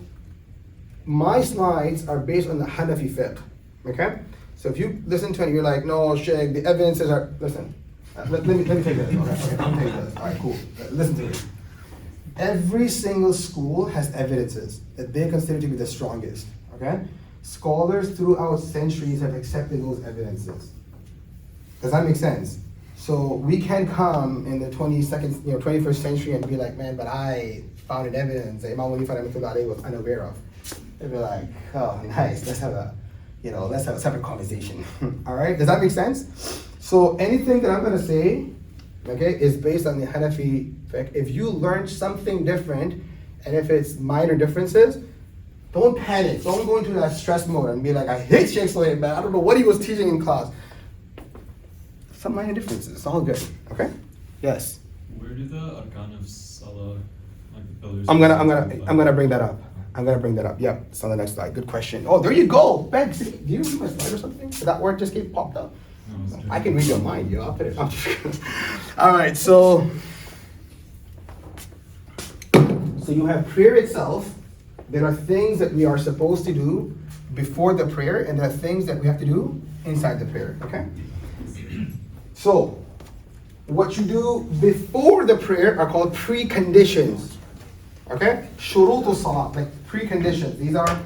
my slides are based on the Hanafi fiqh, okay? So if you listen to it, you're like, no, Sheikh, the evidences are, listen. Let me take this. Okay, I'm taking this. All right, cool. Listen to me. Every single school has evidences that they consider to be the strongest. Okay, scholars throughout centuries have accepted those evidences. Does that make sense? So we can't come in the 21st century and be like, man, but I found an evidence that Imam was unaware of. They'd be like, oh, nice. Let's have a separate conversation. All right, does that make sense? So anything that I'm gonna say, okay, is based on the Hanafi fiqh. If you learn something different, and if it's minor differences, don't panic. Don't go into that stress mode and be like, I hate Sheikh Sohaib, man. I don't know what he was teaching in class. Some minor differences. It's all good. Okay? Yes. Where do the arkan of salah, like the pillars? I'm gonna bring that up. Yep, it's on the next slide. Good question. Oh, there you go. Ben, do you read my slide or something? Did that word just get popped up? No, I can read your mind, yo. I'll put it. I'm just kidding. All right, so you have prayer itself. There are things that we are supposed to do before the prayer, and there are things that we have to do inside the prayer. Okay. So, what you do before the prayer are called preconditions. Okay? Shurutu salah, like preconditions. These are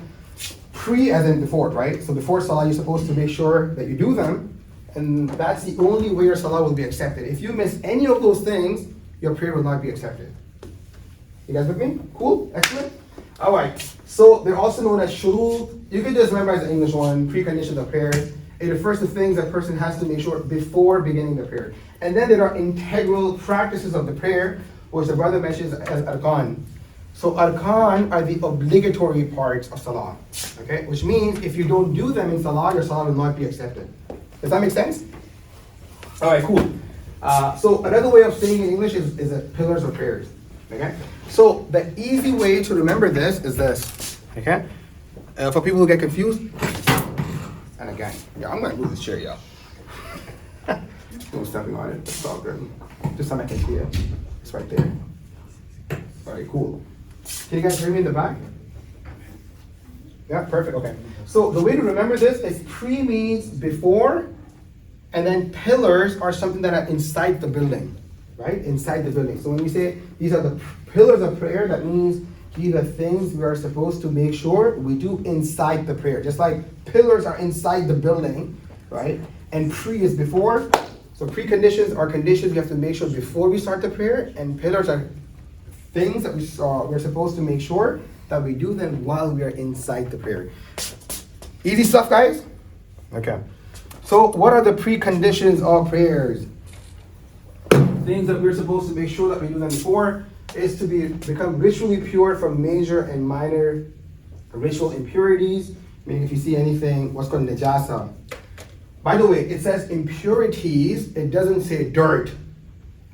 pre as in before, right? So before salah, you're supposed to make sure that you do them, and that's the only way your salah will be accepted. If you miss any of those things, your prayer will not be accepted. You guys with me? Cool? Excellent? All right. So they're also known as shurut. You can just memorize the English one, preconditions of prayer. It refers to things a person has to make sure before beginning the prayer. And then there are integral practices of the prayer, which the brother mentions as arkan. So arkan are the obligatory parts of salah, okay? Which means if you don't do them in salah, your salah will not be accepted. Does that make sense? All right, cool. So another way of saying in English is the pillars of prayers, okay? So the easy way to remember this is this, okay? For people who get confused, and again, yeah, I'm gonna move this chair, y'all. No stepping on it, it's all good. Just so I can see it. It's right there. All right, cool. Can you guys hear me in the back? Yeah, perfect, okay. So the way to remember this is pre means before, and then pillars are something that are inside the building, right? Inside the building. So when we say these are the pillars of prayer, that means these are things we are supposed to make sure we do inside the prayer. Just like pillars are inside the building, right? And pre is before. So preconditions are conditions we have to make sure before we start the prayer, and pillars are things that we're supposed to make sure that we do them while we are inside the prayer. Easy stuff, guys? Okay. So what are the preconditions of prayers? Things that we're supposed to make sure that we do them before is to become ritually pure from major and minor ritual impurities. Meaning if you see anything, what's called najasa. By the way, it says impurities, it doesn't say dirt.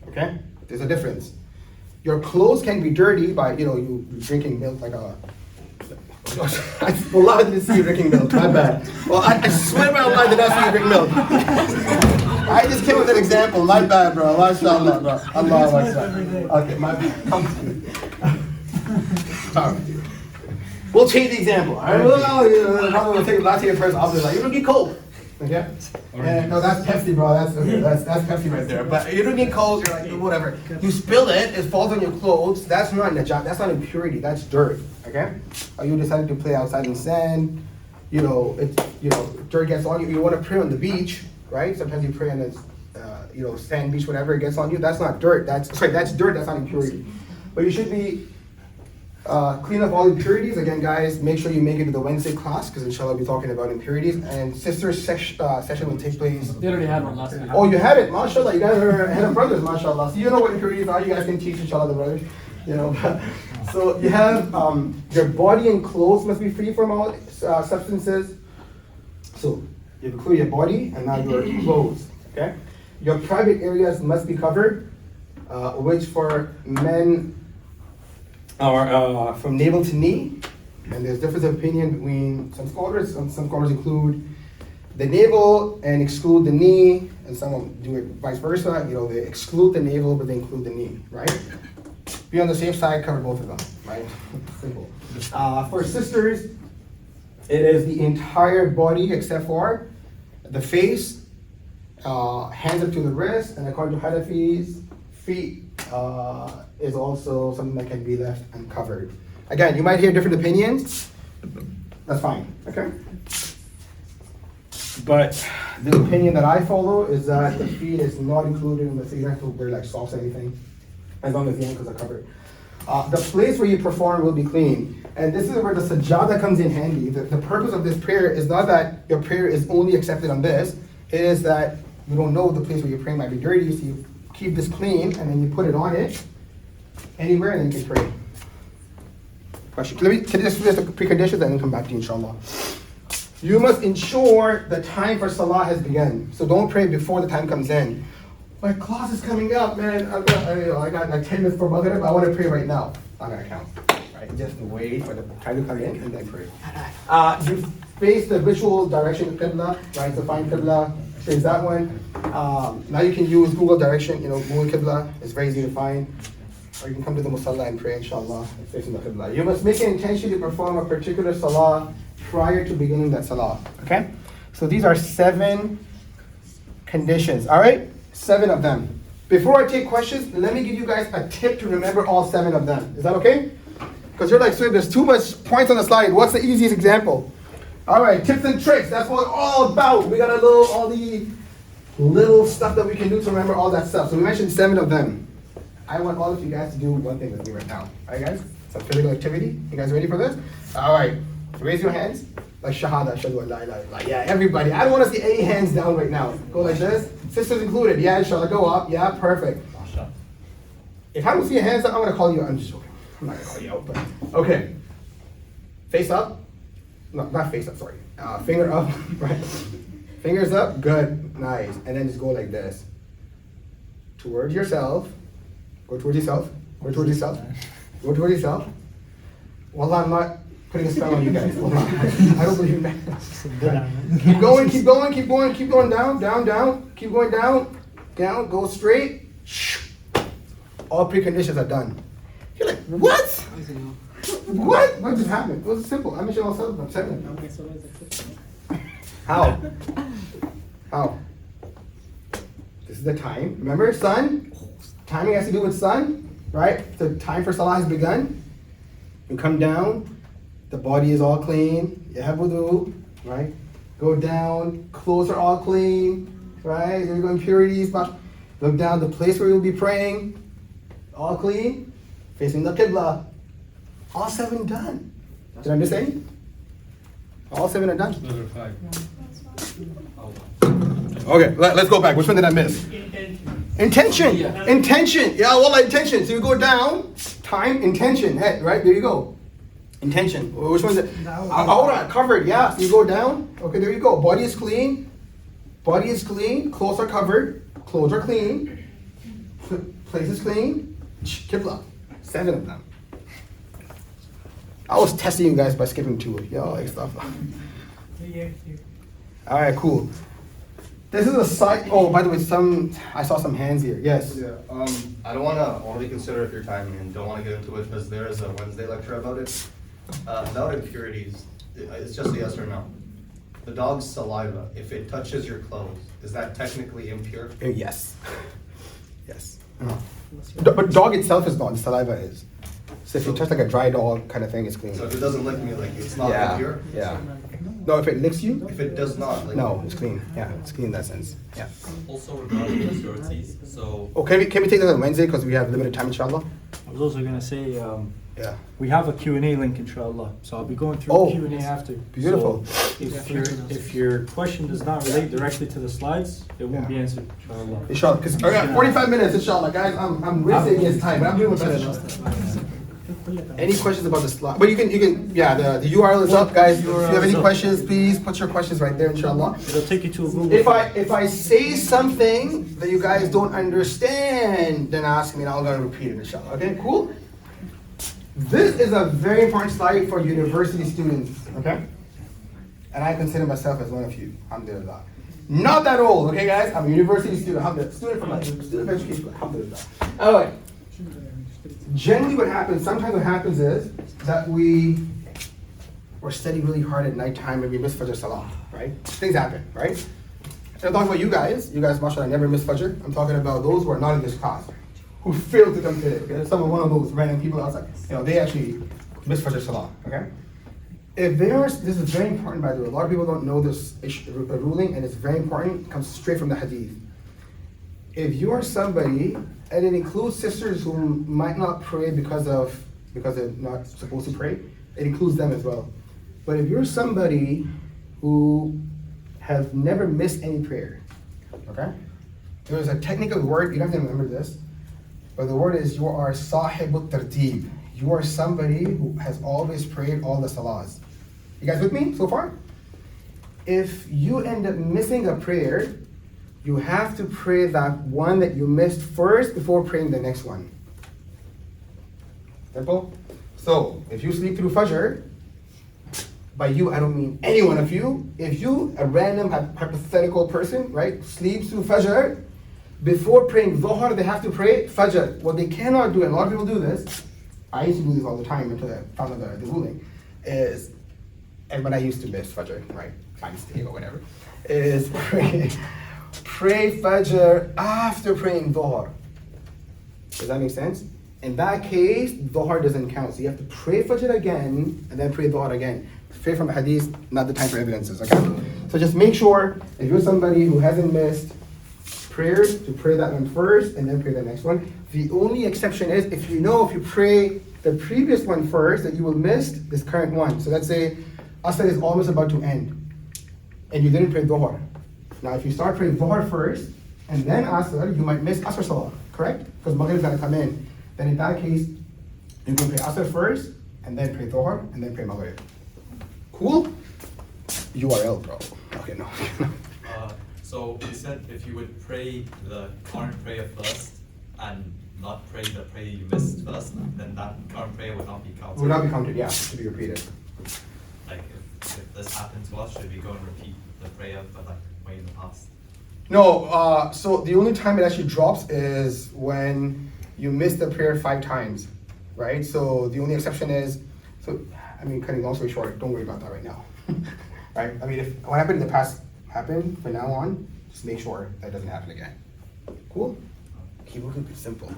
Okay? There's a difference. Your clothes can be dirty by, you drinking milk like a... Well, I didn't see you drinking milk, my bad. Well, I swear by Allah I did not see you drink milk. I just came with an example, my bad, bro. MashaAllah, bro. Allah, okay, my bad. Alright. We'll change the example. Alright, we'll take a person, I'll be like, you don't get cold. Okay? And, no, that's Pepsi, bro. That's Pepsi right there. But you don't get cold, you're like, whatever. You spill it, it falls on your clothes. That's not najat. That's not impurity. That's dirt. Okay? Or you decided to play outside in sand. Dirt gets on you. You want to pray on the beach, right? Sometimes you pray on the, sand beach, whatever. It gets on you. That's not dirt. That's dirt. That's not impurity. But you should be clean up all impurities. Again, guys, make sure you make it to the Wednesday class because inshallah we'll be talking about impurities. And sisters' session will take place. They already had one last week. Oh, you had it, mashallah. You guys are ahead of brothers, mashallah. So you know what impurities are. You guys can teach inshallah the brothers. So you have your body and clothes must be free from all substances. So you include your body and now your clothes. Okay. Your private areas must be covered, which for men are from navel to knee, and there's difference of opinion between some scholars. Some scholars include the navel and exclude the knee, and some do it vice versa. They exclude the navel but they include the knee, right? Be on the safe side, cover both of them, right? Simple. For sisters, it is the entire body except for the face hands up to the wrist, and according to Hanafis, feet is also something that can be left uncovered. Again, you might hear different opinions. That's fine, okay? But the opinion that I follow is that the feet is not included in the thing. You don't have to wear like socks or anything, as long as the ankles are covered. The place where you perform will be clean. And this is where the sajada comes in handy. The purpose of this prayer is not that your prayer is only accepted on this. It is that you don't know the place where you're praying might be dirty, so you keep this clean, and then you put it on it anywhere, and then you can pray. Question. Can you just finish the preconditions and then come back to you, inshallah. You must ensure the time for salah has begun. So don't pray before the time comes in. My class is coming up, man. I got like 10 minutes for Maghrib. I want to pray right now. Not gonna count. Right? Just wait for the time to come in and then pray. You face the visual direction of Qibla, right? So find Qibla, choose that one. Now you can use Google direction, Google Qibla. It's very easy to find. Or you can come to the Musalla and pray, inshallah, facing the Qibla. You must make an intention to perform a particular salah prior to beginning that salah. Okay? So these are 7 conditions. All right? 7 of them. Before I take questions, let me give you guys a tip to remember all 7 of them. Is that okay? Because you're like, so there's too much points on the slide. What's the easiest example? All right, tips and tricks. That's what it's all about. We got all the little stuff that we can do to remember all that stuff. So we mentioned 7 of them. I want all of you guys to do one thing with me right now. All right, guys? Some physical activity. You guys ready for this? All right. Raise your hands. Like shahada, shahadu an la ilaha illallah. Yeah, everybody. I don't want to see any hands down right now. Go like this. Sisters included. Yeah, inshallah. Go up. Yeah, perfect. If I don't see your hands up, I'm going to call you out. I'm just joking. I'm not going to call you out, but okay. Face up. No, not face up, sorry. Finger up, right? Fingers up. Good. Nice. And then just go like this. Towards yourself. Go towards yourself. Go towards yourself. Go towards yourself. Wallah, I'm not putting a spell on you guys. Wallah. I don't believe in that. Keep going, keep going, keep going, keep going down, down, down. Keep going down, down, go straight. All preconditions are done. You're like, what? What? What just happened? It was simple. I mentioned all 7 of them. 7. How? How? This is the time. Remember, sun? Timing has to do with sun, right? The time for salah has begun. You come down. The body is all clean. You have wudu, right? Go down. Clothes are all clean, right? There you go, impurities. Look down. The place where you'll be praying, all clean. Facing the Qibla. All 7 done. Did I understand? All 7 are done. Those are 5. Okay, let's go back. Which one did I miss? Intention. Intention. Yeah, well, intention. So you go down, time, intention, head, right? There you go. Intention. Which one is it? Aura, covered. Yeah. So you go down. Okay, there you go. Body is clean. Body is clean. Clothes are covered. Clothes are clean. Place is clean. Qibla. 7 of them. I was testing you guys by skipping 2. Y'all like stuff. All right, cool. This is a side. Oh, by the way, I saw some hands here. Yes. Yeah. I don't want to only consider if your time and don't want to get into it because there is a Wednesday lecture about it. About impurities, it's just a yes or no. The dog's saliva, if it touches your clothes, is that technically impure? Yes. Yes. But dog itself is not. The saliva is. So if you touch like a dry dog kind of thing, it's clean. So if it doesn't lick me, like it's not impure? Yeah. No, if it licks you? If it does not, like No, it's clean. Yeah, it's clean in that sense. Yeah. Also regarding impurities, so Oh, can we take that on Wednesday because we have limited time, inshallah? I was also going to say, Yeah. we have a Q&A link, inshallah. So I'll be going through Oh, Q&A after. beautiful. So if your question does not relate directly to the slides, it won't be answered, inshallah. Inshallah. Because I got 45 minutes, inshallah, guys. I'm wasting his time, but I'm doing my best. Any questions about the slide? But you can, yeah, the URL is up, guys. If you have any questions, please put your questions right there, inshallah. It'll take you to a Google. If I say something that you guys don't understand, then ask me and I'm gonna repeat it, inshallah. Okay, cool? This is a very important slide for university students, okay? And I consider myself as one of you, alhamdulillah. Not that old, okay guys? I'm a university student, alhamdulillah. Student from like, student of education, alhamdulillah. All right. Generally sometimes what happens is that we're studying really hard at nighttime and we miss Fajr Salah, right? Things happen, right? I'm talking about you guys, mashallah, never miss Fajr. I'm talking about those who are not in this class, who failed to come today. Okay? Some of one of those random people outside, they actually miss Fajr Salah, okay? If there's, this is very important by the way, a lot of people don't know this ruling, and it's very important, it comes straight from the hadith. If you are somebody, and it includes sisters who might not pray because they're not supposed to pray, it includes them as well. But if you're somebody who have never missed any prayer, okay? There's a technical word, you don't have to remember this, but the word is you are sahibut tartib. You are somebody who has always prayed all the salahs. You guys with me so far? If you end up missing a prayer, you have to pray that one that you missed first before praying the next one. Simple? So, if you sleep through Fajr, by you, I don't mean any one of you. If you, a random hypothetical person, right, sleeps through Fajr, before praying Dhuhr, they have to pray Fajr. What they cannot do, and a lot of people do this, I used to do this all the time until I found out the ruling, is, and when I used to miss Fajr, right, by mistake or whatever, is pray Fajr after praying Dhuhr. Does that make sense? In that case, Dhuhr doesn't count. So you have to pray Fajr again, and then pray Dhuhr again. Straight from Hadith, not the time for evidences, okay? So just make sure, if you're somebody who hasn't missed prayers, to pray that one first, and then pray the next one. The only exception is, if you pray the previous one first, that you will miss this current one. So let's say Asr is almost about to end, and you didn't pray Dhuhr. Now if you start praying Dhuhr first, and then Asr, you might miss Asr Salah, correct? Because Maghrib is going to come in. Then in that case, you can pray Asr first, and then pray Dhuhr, and then pray Maghrib. Cool? URL, bro. Okay, no. So you said if you would pray the current prayer first and not pray the prayer you missed first, then that current prayer would not be counted. Will not be counted, yeah, to be repeated. Like if this happened to us, should we go and repeat the prayer but like way in the past? No, so the only time it actually drops is when you miss the prayer 5 times, right? So the only exception is, cutting long story short, don't worry about that right now, right? I mean, if what happened in the past happened, from now on, just make sure that doesn't happen again. Cool? Keep it simple.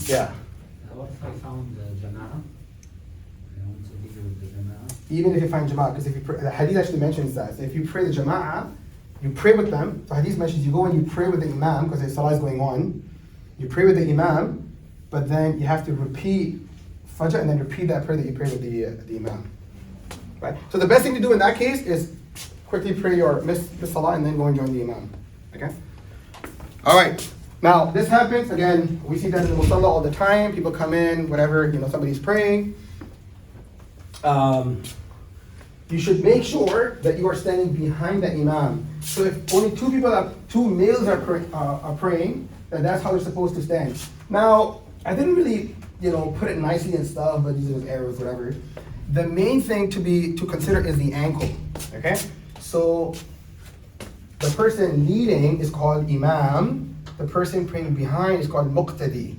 Yeah. What if I found Jama'ah? I want to be with the Jama'ah. Even if you find Jama'ah, because if you pray, the Hadith actually mentions that. So if you pray the Jama'ah, you pray with them. So Hadith mentions you go and you pray with the Imam, because the Salah is going on. You pray with the Imam, but then you have to repeat Fajr and then repeat that prayer that you pray with the Imam. Right? So the best thing to do in that case is quickly pray your miss Salah and then go and join the Imam. Okay? Alright. Now this happens, again, we see that in the Musalla all the time. People come in, whatever, somebody's praying. You should make sure that you are standing behind the Imam. So if only two males are praying, then that's how they're supposed to stand. Now, I didn't really, put it nicely and stuff, but these are errors, whatever. The main thing to consider is the ankle, okay? So, the person leading is called Imam. The person praying behind is called Muqtadi.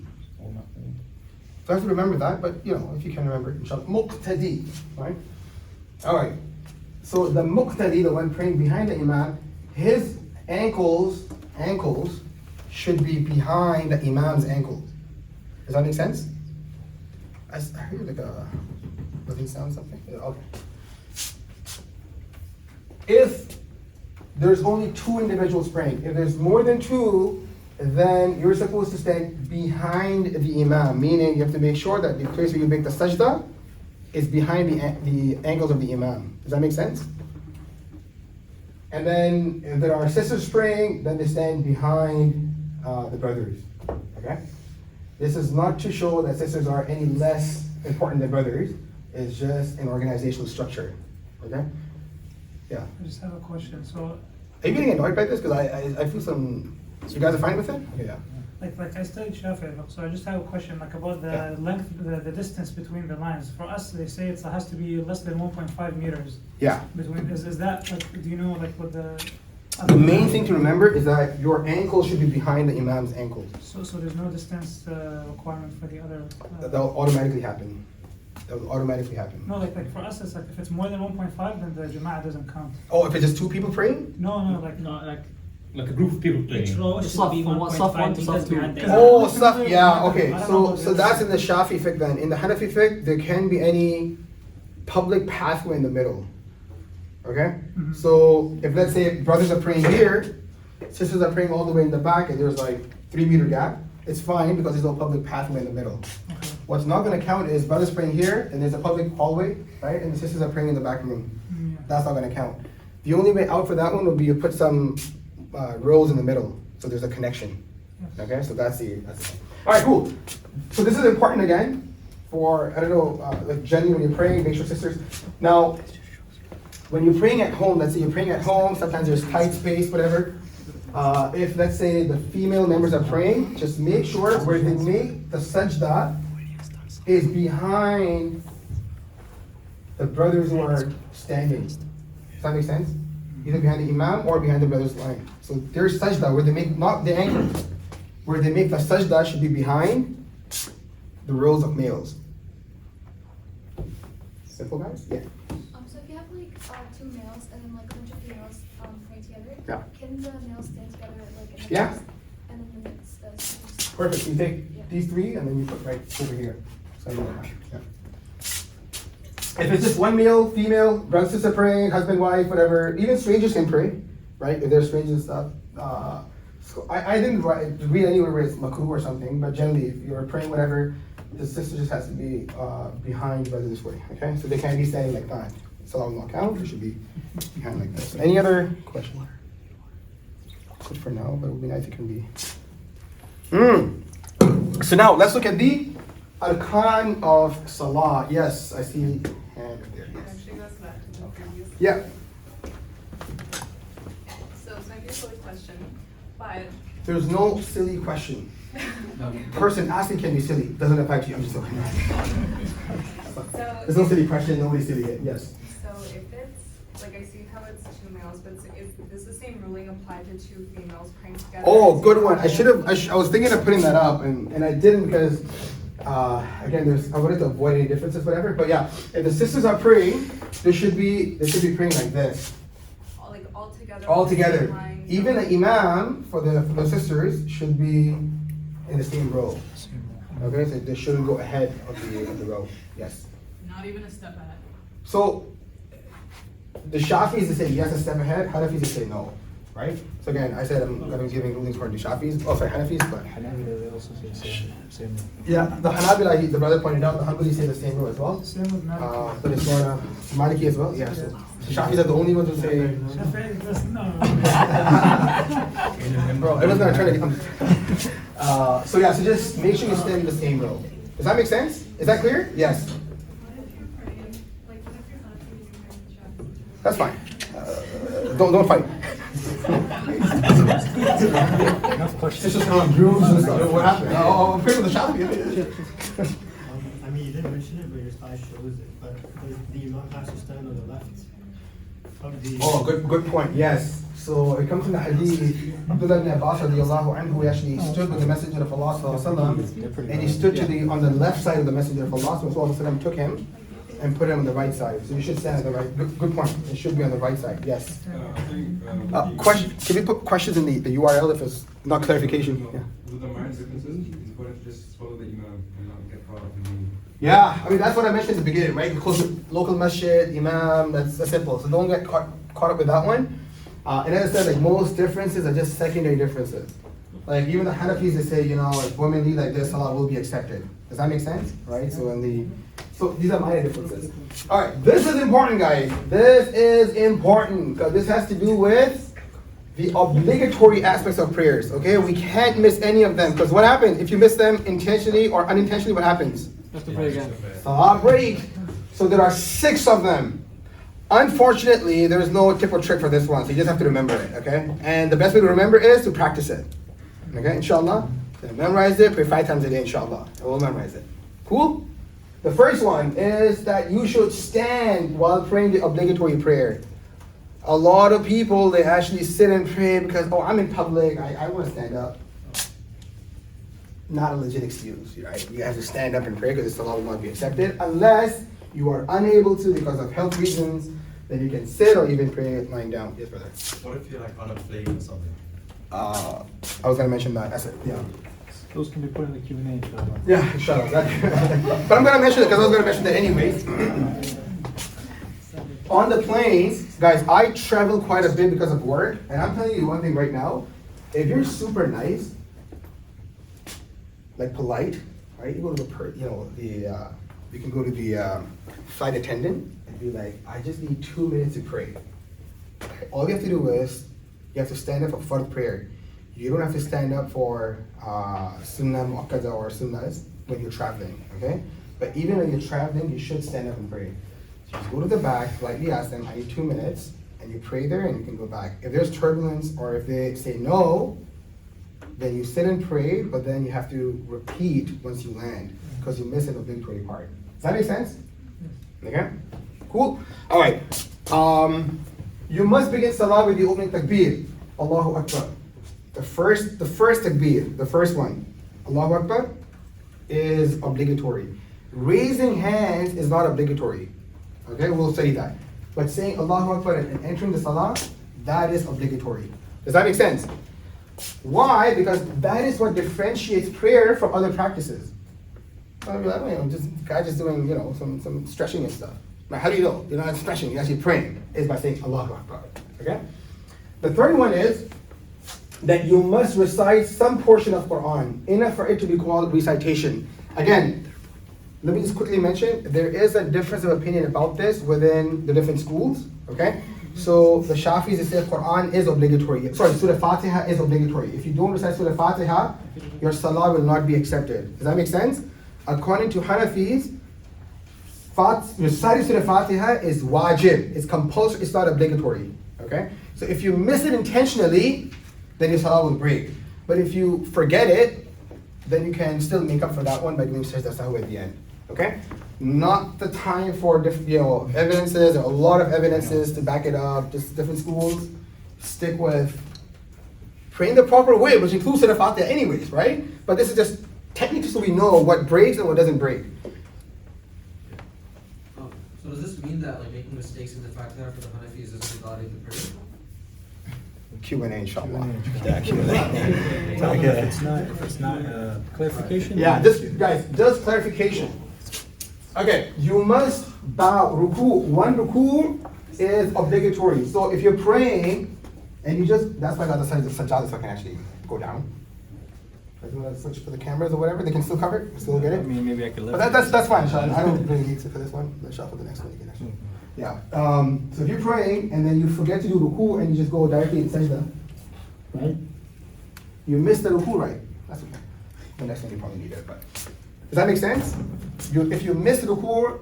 So I have to remember that, but if you can remember it, inshallah. Muqtadi, right? Alright. So the Muqtadi, the one praying behind the Imam, his ankles should be behind the Imam's ankles. Does that make sense? I heard like a living sound, something. Yeah, okay. If there's only 2 individuals praying, if there's more than 2, then you're supposed to stand behind the Imam, meaning you have to make sure that the place where you make the sajda is behind the ankles of the Imam. Does that make sense? And then if there are sisters praying, then they stand behind the brothers. Okay? This is not to show that sisters are any less important than brothers. It's just an organizational structure. Okay? Yeah. I just have a question. So, are you getting annoyed by this? Because I feel some. You guys are fine with it? Okay, yeah. like I studied Shafi'i, so I just have a question about the length, the distance between the lines. For us, they say it has to be less than 1.5 meters. Yeah. Between is that do you know what the? The main thing to remember is that your ankle should be behind the Imam's ankles. So there's no distance requirement for the other. That will automatically happen. No, like for us, it's like if it's more than 1.5, then the Jama'ah doesn't count. Oh, if it's just 2 people praying? No, like a group of people playing. Each row should Saf, be from 1.5 to meters Saf two. behind the Oh, imam. stuff, yeah, okay. I don't So know. so that's in the Shafi fiqh then. In the Hanafi fiqh, there can be any public pathway in the middle. Okay? So if let's say brothers are praying here, sisters are praying all the way in the back, and there's like 3 meter gap, it's fine because there's no public pathway in the middle. What's not going to count is brothers praying here, and there's a public hallway, right? And the sisters are praying in the back room. Yeah. That's not going to count. The only way out for that one would be you put some rows in the middle, so there's a connection. Okay, so that's the thing. All right, cool. So this is important again for, I don't know, like generally when you're praying, make sure sisters. Now, when you're praying at home, let's say you're praying at home, sometimes there's tight space, whatever. If let's say the female members are praying, just make sure where they make the sajda is behind the brothers who are standing. Does that make sense? Either behind the imam or behind the brothers' line. So their sajda, where they make, not the ankles, where they make the sajda should be behind the rows of males. Simple, guys? Yeah. So if you have like 2 males and then like a bunch of females praying together, Yeah. can the males stand together like in the Yeah. midst, and then the next sisters? Perfect. You take Yeah. these 3 and then you put right over here. So yeah. If it's just one male, female, brother, sister praying, husband, wife, whatever, even strangers can pray, right? If they're strangers and stuff. So I didn't read anywhere where it's makruh or something, but generally, if you're praying whatever, the sister just has to be behind brother this way, okay? So they can't be standing like that. Salah will not count. They should be behind like this. Any other question? Good for now, but it would be nice if it can be. So now let's look at the arkan of salah. Yes, I see hand there. Yes. Actually, that's left in the previous. Yeah. So this might be a silly question, but There's no silly question. Person asking can be silly. Doesn't affect you. I'm just joking. There's no silly question. Nobody's silly yet. Yes. so if it's like I see how it's 2 males, but is the same ruling applied to 2 females praying together? Oh, good one. I was thinking of putting that up, and I didn't because again, I wanted to avoid any differences, whatever. But yeah, if the sisters are praying, they should be praying like this, Like all together. all on the together. same line? Even the imam for the sisters should be in the same row. Okay, so they shouldn't go ahead of the row. Yes. Not even a step ahead. So the Shafis they say yes, a step ahead. Hanafis they say no, right? So again, I said I'm going to be giving rulings for the Shafis. Oh, sorry, Hanafis, but Hanabila, they also say same. yeah, the Hanabila, the brother pointed out, the Hanbali say the same rule as well. Same with Maliki. But it's not Maliki as well. Yeah, so the Shafis are the only ones who say. Shafi'i does no. Bro, everyone's gonna try to get. So yeah, so just make sure you stand in the same row. Does that make sense? Is that clear? Yes. What if you're praying, like what if you're not praying in the chapter? That's fine. Don't fight. Enough questions. Sisters come on bruised and stuff. What happened? Oh, pray for the Shafi. I mean, you didn't mention it, but your slide shows it. But the imam has to stand on the left of the. Oh, good point. Yes. So it comes in the hadith. Abdullah ibn Abbas radiallahu anhu actually stood with the Messenger of Allah sallallahu alaihi wasallam, and he stood on the left side of the Messenger of Allah sallallahu alaihi wasallam, took him and put him on the right side. So you should stand on the right. Good point. It should be on the right side. Yes. Question. Can we put questions in the URL if it's not clarification? Yeah. With the minor differences, it's important to just follow the imam and not get caught up in the. Yeah, I mean that's what I mentioned in the beginning, right? Because local masjid, imam, that's simple. So don't get caught up with that one. And as I said, like most differences are just secondary differences. Like even the Hanafis, they say, if women lead like this, salah will be accepted. Does that make sense? Right? So these are minor differences. All right, this is important, guys. This is important because this has to do with the obligatory aspects of prayers. Okay, we can't miss any of them because what happens if you miss them intentionally or unintentionally? What happens? You have to pray again. Salah break. So there are 6 of them. Unfortunately, there is no tip or trick for this one, so you just have to remember it, okay? And the best way to remember is to practice it. Okay, inshallah. Then memorize it, pray 5 times a day, inshallah. And we'll memorize it. Cool? The first one is that you should stand while praying the obligatory prayer. A lot of people, they actually sit and pray because, I'm in public, I want to stand up. Not a legit excuse, right? You have to stand up and pray because the salah will not be accepted unless you are unable to because of health reasons. Then you can sit or even pray lying down. Yes, brother. What if you're like on a plane or something? I was gonna mention that. That's it. Yeah. Those can be put in the Q&A, inshallah. Yeah, inshallah. But I'm gonna mention it because I was gonna mention that anyways. On the plane, guys, I travel quite a bit because of work, and I'm telling you one thing right now. If you're super nice, like polite, right? You go to you can go to the flight attendant and be like, I just need 2 minutes to pray. All you have to do is, you have to stand up for fard prayer. You don't have to stand up for sunnah mu'akkada or sunnahs when you're traveling, okay? But even when you're traveling, you should stand up and pray. So just go to the back, politely ask them, I need 2 minutes, and you pray there and you can go back. If there's turbulence or if they say no, then you sit and pray, but then you have to repeat once you land because you miss an obligatory part. Does that make sense? Okay? Cool? All right. You must begin salah with the opening takbir. Allahu Akbar. The first takbir, the first one, Allahu Akbar, is obligatory. Raising hands is not obligatory. Okay, we'll study that. But saying Allahu Akbar and entering the salah, that is obligatory. Does that make sense? Why? Because that is what differentiates prayer from other practices. I'll be like, guy just doing, some stretching and stuff. Now, how do you know? You're not stretching, you're actually praying. Is by saying Allahu Akbar. Okay? The third one is that you must recite some portion of Quran, enough for it to be called recitation. Again, let me just quickly mention, there is a difference of opinion about this within the different schools, okay? So the Shafis, they say Quran is obligatory. Sorry, Surah Fatiha is obligatory. If you don't recite Surah Fatiha, your salah will not be accepted. Does that make sense? According to Hanafis, reciting Surah Fatiha is wajib. It's compulsory, it's not obligatory, okay? So if you miss it intentionally, then your salah will break. But if you forget it, then you can still make up for that one by doing sajda sahwi at the end. Okay? Not the time for evidences. There are a lot of evidences to back it up. Just different schools stick with praying the proper way, which includes Surah Fatiha anyways, right? But this is just technically so we know what breaks and what doesn't break. So does this mean that making mistakes in the Fatiha for the Hanafis doesn't invalidate the prayer? Q&A, inshallah. Yeah, Q&A. Tell me if it's not clarification. Yeah, just clarification. Okay, you must bow, ruku. One ruku is obligatory. So if you're praying, and that's why I got the sajjada so I can actually go down. If you want to switch for the cameras or whatever, they can still cover it, still get it. I mean, maybe I could lift. But that's fine, Sean. I don't really need to for this one. Let's shuffle the next one again, actually. Yeah. So if you're praying and then you forget to do ruku and you just go directly in sajda, right? You missed the ruku, right? That's okay. The next one you probably need it, but does that make sense? If you miss the ruku,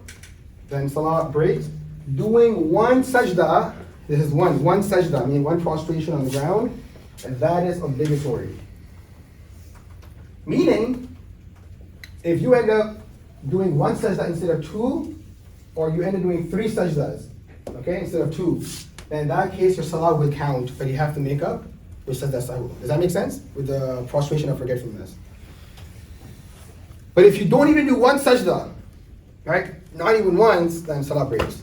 then salah breaks. Doing one sajda, this is one sajda, I mean one prostration on the ground, and that is obligatory. Meaning, if you end up doing one sajda instead of two, or you end up doing 3 sajdas, okay, instead of 2, then in that case your salah will count, but you have to make up your sajda sahwi. Does that make sense? With the prostration of forgetfulness. But if you don't even do one sajda, right, not even once, then salah breaks.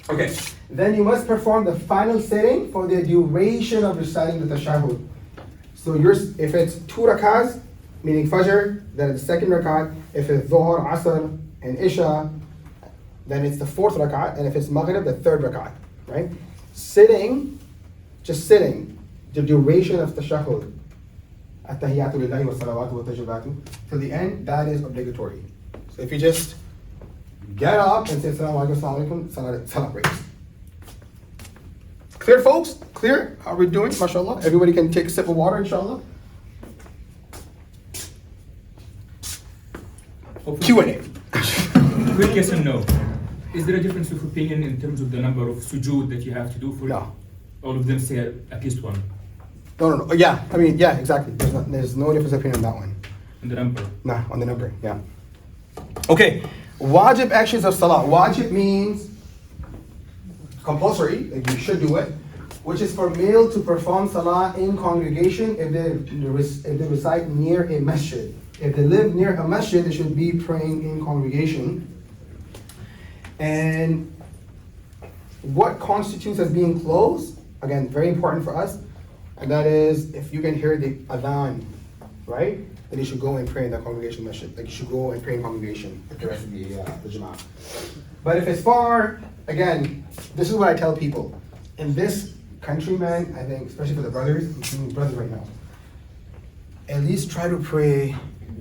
Okay, then you must perform the final sitting for the duration of reciting the tashahhud. So if it's 2 rakats, meaning fajr, then it's the second rakat. If it's dhuhr, asr, and isha, then it's the 4th rakat, and if it's maghrib, the 3rd rakat, right? Just sitting, the duration of tashahhud, at-tahiyyatu lillahi wa salawatu wa tajibatu, till the end, that is obligatory. So if you just get up and say assalamu alaikum, salah breaks. Clear, folks? Clear? How are we doing? MashaAllah. Everybody can take a sip of water, inshallah. Q&A. Quick yes and no. Is there a difference of opinion in terms of the number of sujood that you have to do for it? No. All of them say at least one. No. Yeah, exactly. There's no difference of opinion on that one. On the number? Nah, on the number, yeah. Okay, wajib actions of salah. Wajib means compulsory, like you should do it, which is for male to perform salah in congregation if they reside near a masjid. If they live near a masjid, they should be praying in congregation. And what constitutes as being close? Again, very important for us. And that is, if you can hear the adhan, right? Then you should go and pray in the congregation masjid. Like you should go and pray in congregation with the rest of the jama'ah. But if it's far, again, this is what I tell people. In this country, man, I think, especially for the brothers, I'm seeing brothers right now, at least try to pray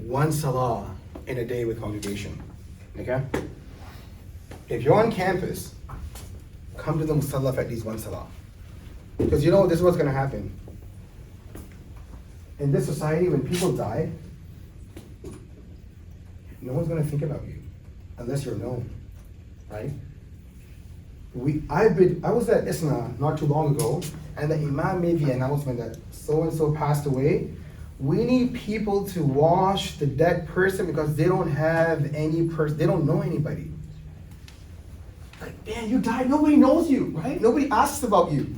one salah in a day with congregation, okay? If you're on campus, come to the musalla for at least one salah. Because you know, this is what's gonna happen. In this society, when people die, no one's gonna think about you, unless you're known, right? I was at Isna not too long ago, and the Imam made the announcement that so-and-so passed away. We need people to wash the dead person because they don't have any person, they don't know anybody. Like, man, you died, nobody knows you, right? Nobody asks about you.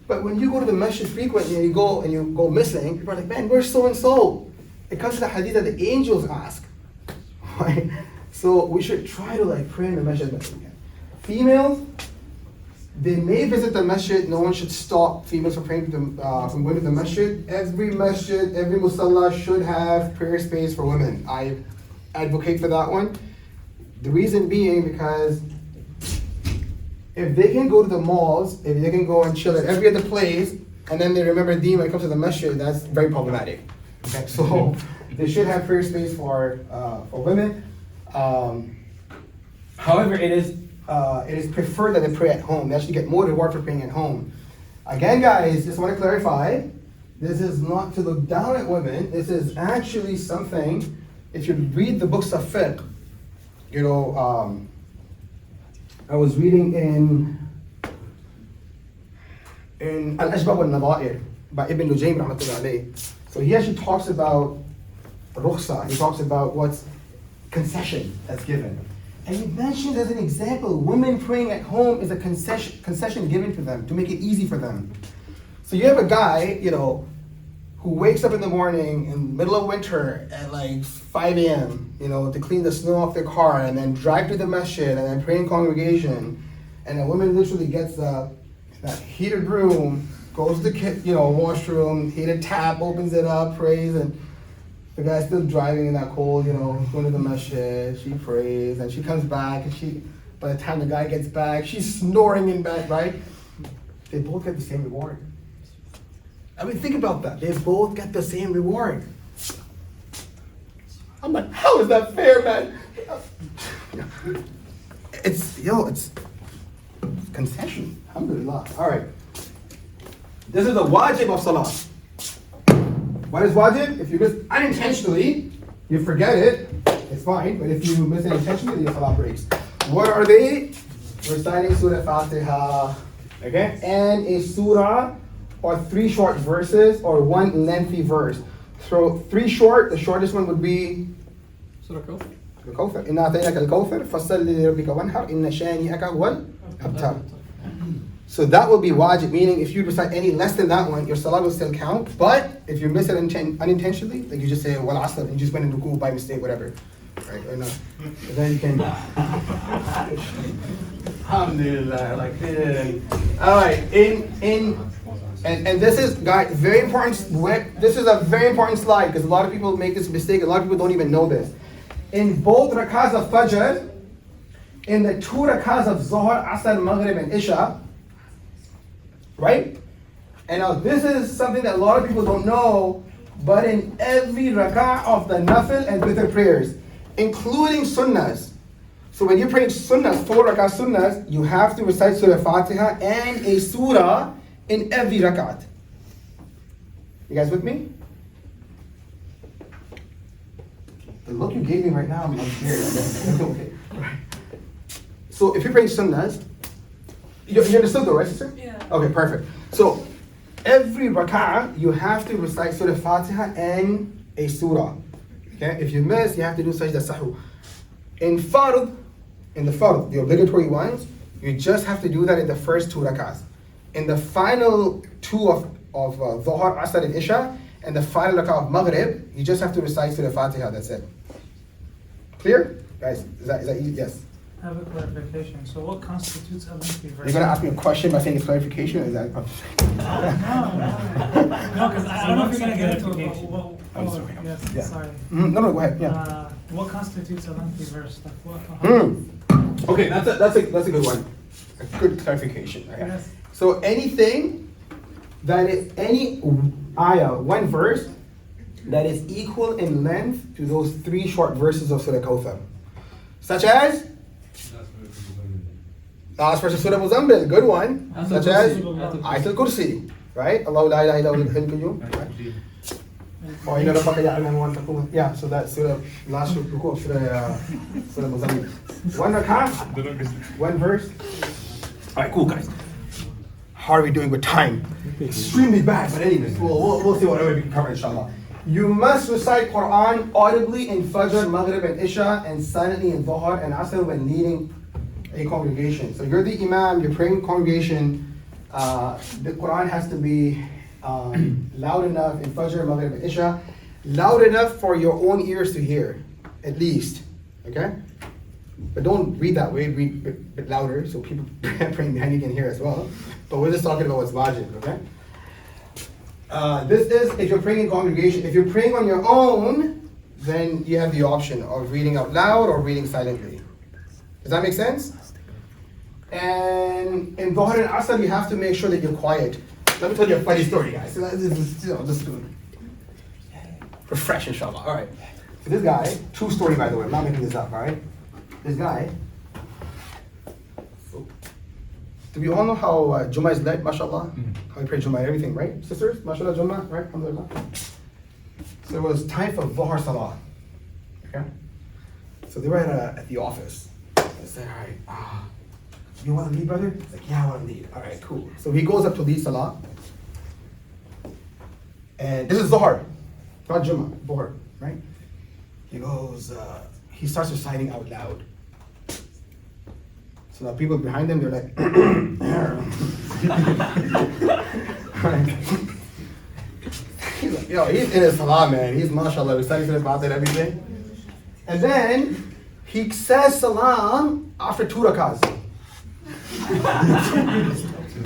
But when you go to the masjid frequently and you go missing, people are like, man, where's so-and-so? It comes to the hadith that the angels ask, right? So we should try to like pray in the masjid. Females, they may visit the masjid. No one should stop females from praying from going to the masjid. Every masjid, every musalla should have prayer space for women. I advocate for that one. The reason being because if they can go to the malls, if they can go and chill at every other place, and then they remember deen when it comes to the masjid, that's very problematic. Okay, so they should have prayer space for women. However, it is preferred that they pray at home. They actually get more reward for praying at home. Again, guys, just want to clarify, this is not to look down at women. This is actually something, if you read the books of fiqh, you know, I was reading in Al-Ashbab al-Nada'ir by Ibn Nujaym rahmatullahi alayh. So he actually talks about rukhsa. He talks about what's concession that's given. And he mentions as an example, women praying at home is a concession given to them to make it easy for them. So you have a guy, you know, who wakes up in the morning in the middle of winter at like 5 a.m., you know, to clean the snow off their car and then drive to the masjid and then pray in congregation. And a woman literally gets up, that heated room, goes to the washroom, heated tap, opens it up, prays, and the guy's still driving in that cold, you know, going to the masjid, she prays, and she comes back, and by the time the guy gets back, she's snoring in bed, right? They both get the same reward. I mean, think about that. They both get the same reward. I'm like, how is that fair, man? It's concession. Alhamdulillah. All right. This is the wajib of salah. What is wajib? If you miss unintentionally, you forget it, it's fine. But if you miss it intentionally, your salah breaks. What are they? Reciting Surah Fatiha, okay? And a surah, or 3 short verses, or 1 lengthy verse. So 3 short, the shortest one would be Surah Al-Kawthar. Inna ataynak al-Kawthar, fasalli li rabbika wanhar, inna shani'aka huwal abtar. So that will be wajib, meaning if you recite any less than that one, your salah will still count. But if you miss it unintentionally, like you just say wal asr and you just went into ruku by mistake, whatever, right? Or not, then you can. Alhamdulillah, like all right. And this is, guys, very important. This is a very important slide because a lot of people make this mistake. A lot of people don't even know this. In both rakahs of Fajr, in the 2 rakahs of Zuhr, Asr, Maghrib, and Isha, right? And now this is something that a lot of people don't know, but in every rakah of the nafil and witr prayers, including sunnahs. So when you're praying sunnahs, 4 rakah sunnahs, you have to recite Surah Fatiha and a surah in every rakat. You guys with me? The look you gave me right now, I'm scared. Okay. Right. So if you're praying sunnahs, you understood though, right, sister? Yeah. Okay, perfect. So every rak'ah, you have to recite Surah Fatiha and a surah. Okay? If you miss, you have to do sajda sahu. In the fard, the obligatory ones, you just have to do that in the first 2 rak'ahs. In the final 2 of Dhuhr, Asr, and Isha, and the final rak'ah of Maghrib, you just have to recite Surah Fatiha, that's it. Clear? Guys, is that easy? Yes. I have a clarification. So what constitutes a lengthy verse? You're gonna ask me a question by saying it's clarification, or is that? No, because I don't know if you're gonna get into it. I'm sorry. Yes, Yeah. sorry. No, go ahead. Yeah. What constitutes a lengthy verse? Like what? Okay, that's a good one. A good clarification. Okay. Yes. So anything that is any ayah, one verse that is equal in length to those 3 short verses of Surah Kawthar, such as. Last verse of Surah Muzammil, good one. Such as Ayatul Kursi, right? Allahu la ilaha illa huwal hayyul qayyum. Oh, you know the yeah, so that's Surah, last ruku of Surah Muzammil. One rak'ah, one verse. Alright, cool guys. How are we doing with time? Extremely bad, but anyways, we'll see whatever we can cover inshallah. You must recite Quran audibly in Fajr, Maghrib and Isha, and silently in Dhuhr and Asr when leading a congregation. So you're the Imam, you're praying congregation, the Quran has to be loud enough in Fajr, Maghrib and Isha, loud enough for your own ears to hear, at least, okay? But don't read that way, read a bit louder so people praying behind you can hear as well. But we're just talking about what's wajib, okay? This is if you're praying in congregation. If you're praying on your own, then you have the option of reading out loud or reading silently. Does that make sense? And in Dhuhr and Asr, you have to make sure that you're quiet. Let me tell you a funny story, guys. So just refresh, inshallah. All right. So this guy, true story by the way, I'm not making this up, all right? This guy, do we all know how Jummah is led, mashallah? How we pray Jummah, everything, right? Sisters, mashallah, Jummah, right? Alhamdulillah. So it was time for Dhuhr Salah, okay? So they were at the office. I said, all right, you want to lead, brother? He's like, yeah, I want to lead. All right, cool. So he goes up to lead Salah. And this is Dhuhr, not Jummah, Dhuhr, right? He goes, he starts reciting out loud. So now people behind him, they're like, he's like, yo, he's in his salah, man. He's mashallah, reciting the Fatiha and everything. And then he says salam after 2 rakahs.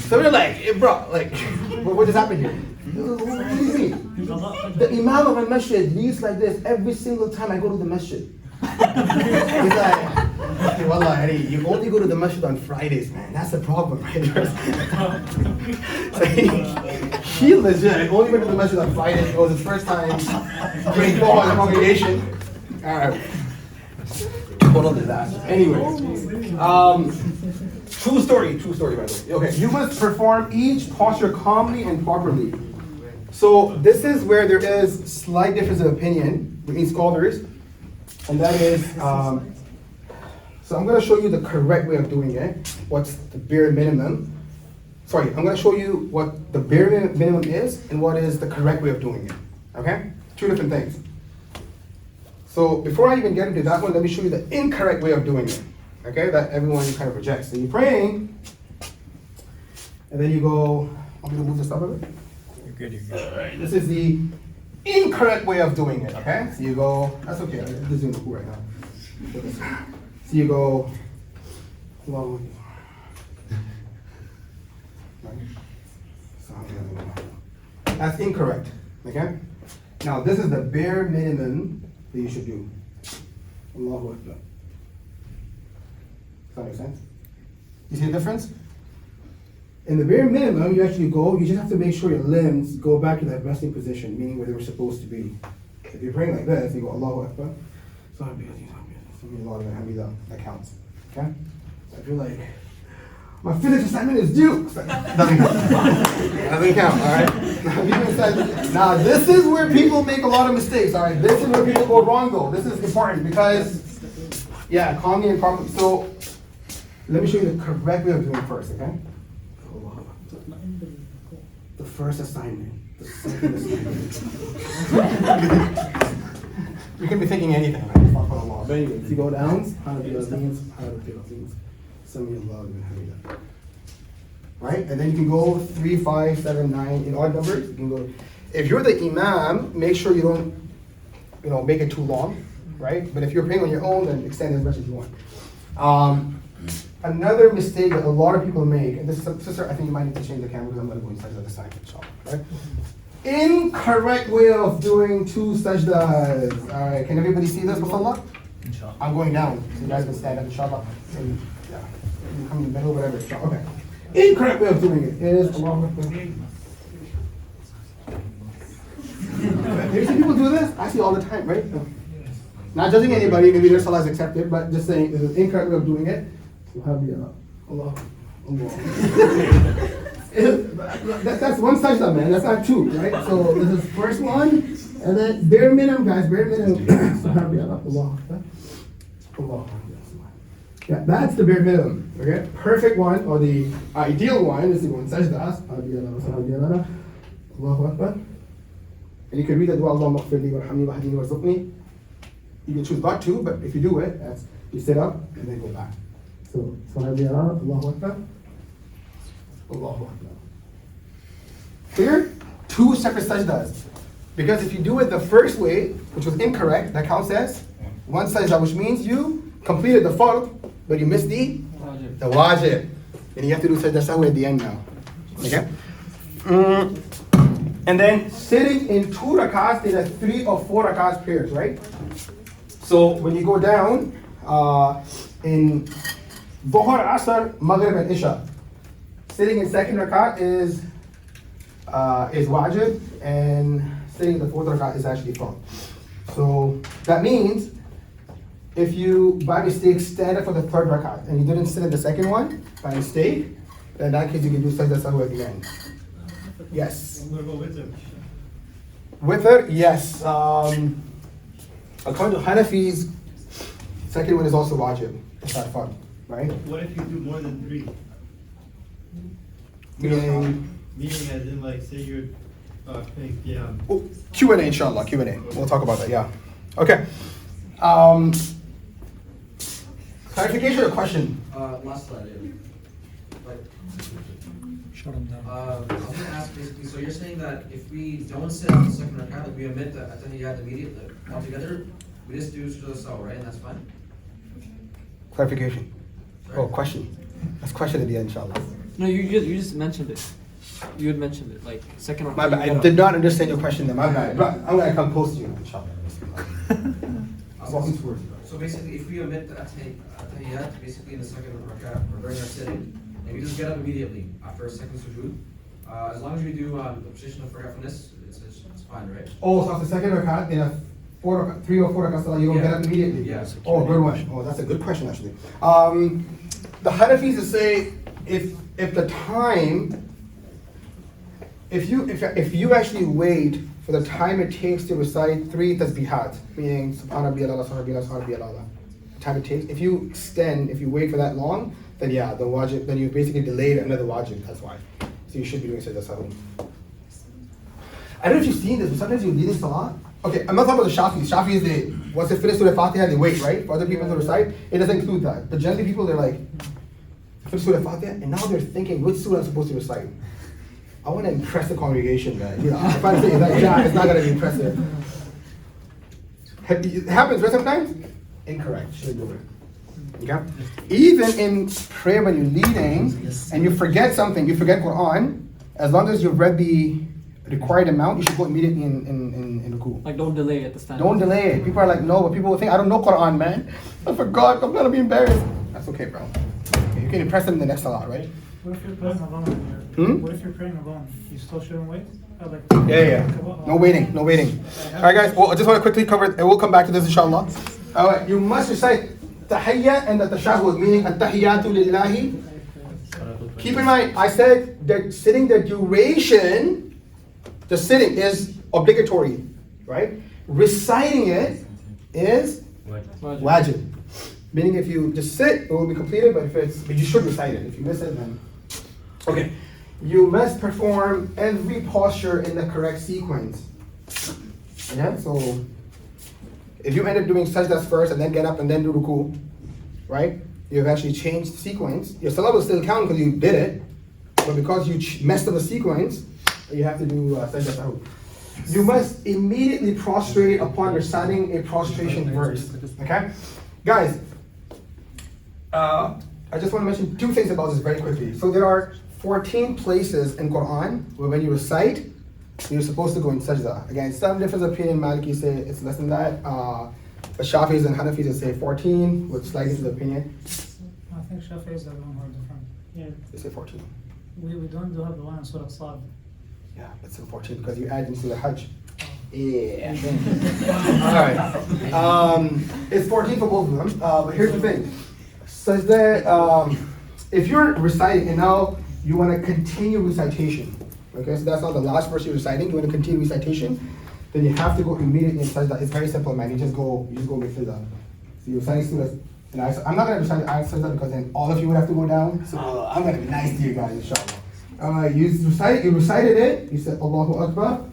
So we're like, hey, bro, like, what just happened here? What do you mean? The Imam of my masjid leads like this every single time I go to the masjid. He's like, wallah, Eddie, you only go to the masjid on Fridays, man. That's the problem, right? So he legit only went to the masjid on Fridays. It was his first time praying Dhuhr in the congregation. Alright. Total disaster. Anyway, true story by the way. Okay, you must perform each posture calmly and properly. So this is where there is slight difference of opinion between scholars. And that is, so I'm going to show you the correct way of doing it. What's the bare minimum? Sorry, I'm going to show you what the bare minimum is and what is the correct way of doing it. Okay? 2 different things. So before I even get into that one, let me show you the incorrect way of doing it. Okay? That everyone kind of rejects. So you're praying, and then you go, want me to move this up a bit? You're good. All right. This is the incorrect way of doing it, okay? So you go, that's okay, I'm just doing the cool right now. So you go, well, that's incorrect, okay? Now this is the bare minimum that you should do. Allahu Akbar. Does that make sense? You see the difference? In the bare minimum, you actually go, you just have to make sure your limbs go back to that resting position, meaning where they were supposed to be. If you're praying like this, you go Allahu Akbar. That counts. Okay? So if you're like, my physics assignment is due. Doesn't count, alright? Now this is where people make a lot of mistakes, alright? This is where people go wrong though. This is important because, yeah, calmly and properly. So let me show you the correct way of doing it first, okay? The first assignment, the second assignment. You can be thinking anything, right? But anyway, if you go down, right? And then you can go 3, 5, 7, 9 in odd numbers. You can go. If you're the Imam, make sure you don't, make it too long, right? But if you're praying on your own, then extend as much as you want. Another mistake that a lot of people make, and this is, sister, I think you might need to change the camera because I'm going to go inside the other side, inshallah, right? Incorrect way of doing two sajdas. All right, can everybody see this, inshallah? Inshallah. I'm going down, so you guys can stand up, inshallah. And, yeah, you can come in the middle, whatever, inshallah. Okay. Incorrect way of doing it is Allahu Akbar. You see people do this? I see all the time, right? Not judging anybody, maybe their salah is accepted, but just saying this is the incorrect way of doing it. Subhanallah. Allah. That's one sajda, man. That's not two, right? So this is first one, and then bare minimum, guys, bare minimum. Subhanallah. Allah. Allah. Yeah, that's the bare minimum. Okay? Perfect one, or the ideal one, is the one sajda. Subhanallah. Allahu Akbar. And you can read the dua, Allahumma ghfirli warhamni wahdini warzuqni. You can choose not to, but if you do it, that's, you sit up and then go back. So, Subhanallah, Allahu Akbar, Allahu Akbar. Clear? Two separate sajdas. Because if you do it the first way, which was incorrect, that counts as one sajda, which means you completed the fard, but you missed the wajib. And you have to do sajda sahwi at the end now. Okay? And then sitting in 2 rakats in a 3 or 4 rakats pairs, right? So when you go down in Dhuhr, Asr, Maghrib, and Isha, sitting in second rakat is wajib, and sitting in the 4th rakat is actually fard. So that means if you by mistake stand up for the 3rd rakat and you didn't sit in the second one by mistake, then in that case you can do sajda sahwi at the end. Yes. What about witr? Witr, yes. According to Hanafis, second one is also wajib. It's not fun, right? What if you do more than 3? Meaning as in, like, say you're playing piano. oh, Q&A, inshallah, Q&A. We'll talk about that, yeah. Okay. Clarification or question? Last slide, yeah. Like, Shut them down. I was gonna ask basically, so you're saying that if we don't sit on the second rakat, like we omit the atahiyyat immediately altogether, we just do sujood saw, right? And that's fine? Clarification. Right? Oh, question. Let's question at the end, inshallah. No, you just mentioned it. You had mentioned it, like second or My bad. I did not understand your question then, my bad. But I'm going to come close to you, inshallah. Walking towards you. So basically, if we omit the atahiyyat, basically in the second rakat, or during our sitting, and we just get up immediately after a second sujood, as long as we do the position of forgetfulness, it's fine, right? Oh, so after second rakat, in a 3 or 4 rakat salah, you don't get up immediately? Yeah. Oh, good one. Oh, that's a good question, actually. The Hanafis will say, if the time, if you actually wait for the time it takes to recite 3 tasbihat, meaning subhana biyallah, subhana biyallah, the time it takes, if you extend, if you wait for that long, then yeah, the wajib, then you basically delayed another wajib, that's why. So you should be doing sajda sahwi. I don't know if you've seen this, but sometimes you lead in salah. Okay, I'm not talking about the Shafis. Shafis, they, once they finish Surah Fatiha, they wait, right? For other people to recite, it doesn't include that. But generally people, they're like, finish Surah Fatiha, and now they're thinking, which surah I'm supposed to recite? I want to impress the congregation, man. You know, if I say that, yeah, it's not going to be impressive. It happens, right, sometimes? Incorrect, should do it. Okay? Even in prayer when you're leading, and you forget something, you forget Quran, as long as you've read the required amount, you should go immediately in ruku. Like don't delay at the stand. Don't delay it. People are like, no, but people will think, I don't know Quran, man. I forgot, I'm gonna be embarrassed. That's okay, bro. You can impress them in the next salah, right? What if you're praying alone? What if you're praying alone? You still shouldn't wait? Yeah. No waiting. Alright guys, well, I just want to quickly cover it, and we'll come back to this inshallah. Alright, you must recite tahiyya and the tashahhud, meaning at-tahiyyatu lillahi. Keep in mind, I said that sitting the duration, the sitting is obligatory, right? Reciting it is wajib. Meaning if you just sit, it will be completed, but you should recite it. If you miss it, then... Okay. You must perform every posture in the correct sequence. Yeah, so if you end up doing sajdas first and then get up and then do ruku, right? You've actually changed the sequence. Your salah will still count because you did it, but because you messed up the sequence, you have to do sajda sahwi. You must immediately prostrate upon reciting a prostration verse. Okay? Guys, I just want to mention two things about this very quickly. So there are 14 places in Quran where when you recite, you're supposed to go in sajda. Again, some different opinion, Maliki say it's less than that. The Shafis and Hanafis say 14, with slight difference of opinion. I think Shafi'is are the one who are different. Yeah. They say 14. We don't have the one in Surah Sad. Yeah, it's in 14 because you add into the Hajj. Yeah. Alright. It's 14 for both of them. But here's the thing. Sajda, if you're reciting and now you want to continue recitation, okay, so that's not the last verse you're reciting, you want to continue recitation, then you have to go immediately in sajda. It's very simple, man. You just go make sajda. So you're reciting surah, and I'm not going to recite ayat sajda because then all of you would have to go down. So I'm going to be nice to you guys, inshallah. You recited it, you said Allahu Akbar,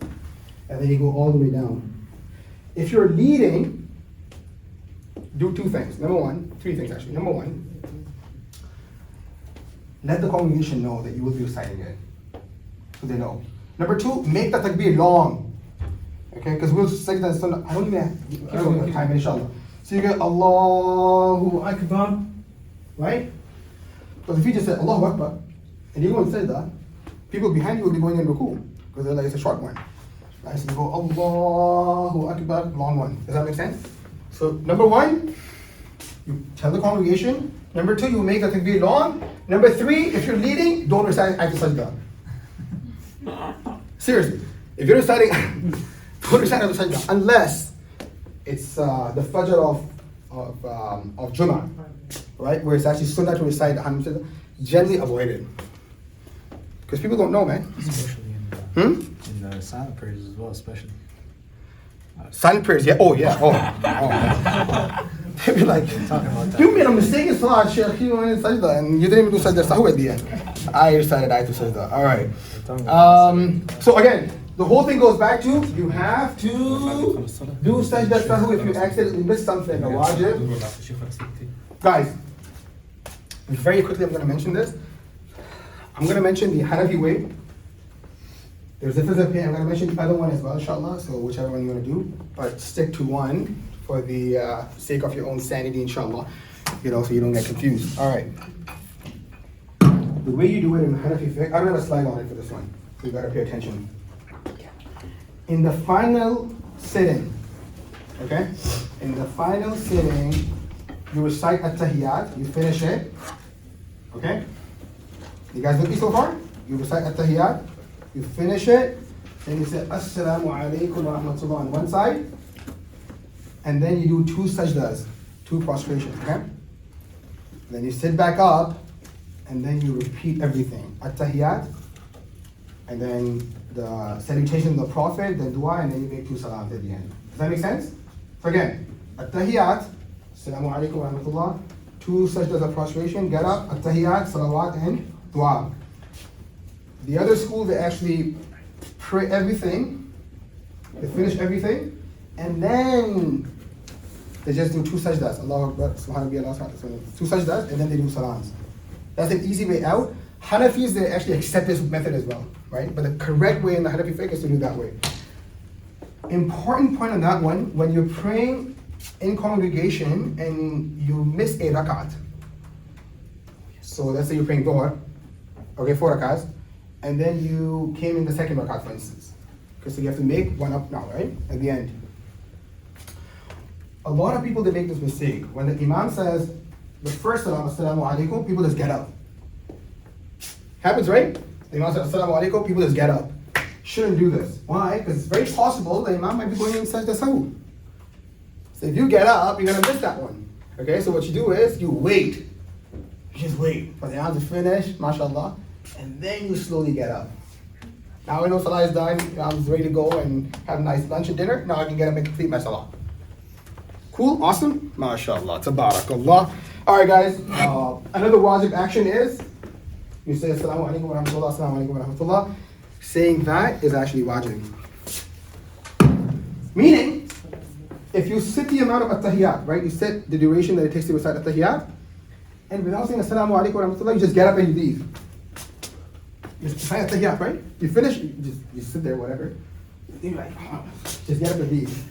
and then you go all the way down. If you're leading, do two things. Three things actually. Number one, let the congregation know that you will be reciting it, so they know. Number two, make the takbir long, okay? Because we'll say that I don't even have time, inshallah. So you get Allahu Akbar, right? Because if you just say Allahu Akbar, and you go and say that, people behind you will be going in ruku, because they're like, it's a short one. Right? So you go Allahu Akbar, long one. Does that make sense? So number one, you tell the congregation. Number two, you make the takbir long. Number three, if you're leading, don't recite ayat sajda. Seriously, if you're reciting, don't recite ayat sajda unless it's the fajr of Jummah, right? Where it's actually sunnah to recite sajda. Generally avoid it because people don't know, man. Especially in the silent prayers as well, especially. Silent prayers, yeah. Oh, yeah. Oh. They'd be like, you made a mistake in Salah, Sheikh. You went in sajda, and you didn't even do sajda sahwi at the end. I recited ayat sajda. All right. So again, the whole thing goes back to you have to do sajda sahwi if you accidentally miss something. A wajib. Guys, very quickly, I'm going to mention this. I'm going to mention the Hanafi way. There's different opinion. I'm going to mention the other one as well, inshallah. So whichever one you want to do, but stick to one for the sake of your own sanity, inshallah. You know, so you don't get confused. All right. The way you do it in Hanafi fiqh, I don't have a slide on it for this one, so you got to pay attention. In the final sitting, okay? In the final sitting, you recite at-tahiyyat. You finish it, okay? You guys with me so far? You recite at-tahiyyat. You finish it, then you say Assalamu alaikum wa rahmatullah on one side, and then you do two sajdas, two prostrations, okay? Then you sit back up, and then you repeat everything. At-tahiyyat, and then the salutation of the Prophet, then dua, and then you make two salams at the end. Does that make sense? So again, at-tahiyyat, Assalamu alaikum wa rahmatullah, two sajdas of prostration, get up, at-tahiyyat, salawat, and dua. The other school, they actually pray everything, they finish everything, and then they just do two sajdas. Allahu Akbar, Subhanallah, two sajdas, and then they do salams. That's an easy way out. Hanafis, they actually accept this method as well, right? But the correct way in the Hanafi fiqh is to do that way. Important point on that one, when you're praying in congregation and you miss a rakat. So let's say you're praying Dhuhr, okay, 4 rakats. And then you came in the second rakat, for instance. Okay, so you have to make one up now, right? At the end. A lot of people, they make this mistake. When the Imam says the first salam, Assalamu alaikum, people just get up. Happens, right? The Imam says Assalamu alaikum, people just get up. Shouldn't do this. Why? Because it's very possible the Imam might be going in sajda sahwi. So if you get up, you're going to miss that one. Okay, so what you do is you wait. You just wait for the Imam to finish, mashallah. And then you slowly get up. Now I know Salah is done, I'm ready to go and have a nice lunch and dinner. Now I can get up and complete my Salah. Cool? Awesome? MashaAllah. Tabarakallah. Alright guys, another wajib action is, you say Assalamu alaikum wa rahmatullah, Assalamu alaikum wa rahmatullah. Saying that is actually wajib. Meaning, if you sit the amount of at-tahiyyat, right? You sit the duration that it takes to recite at-tahiyyat, and without saying Assalamu alaikum wa rahmatullah, you just get up and you leave. You recite at-tahiyyat, right? You finish, you sit there, whatever. You're like, oh, just get up and leave.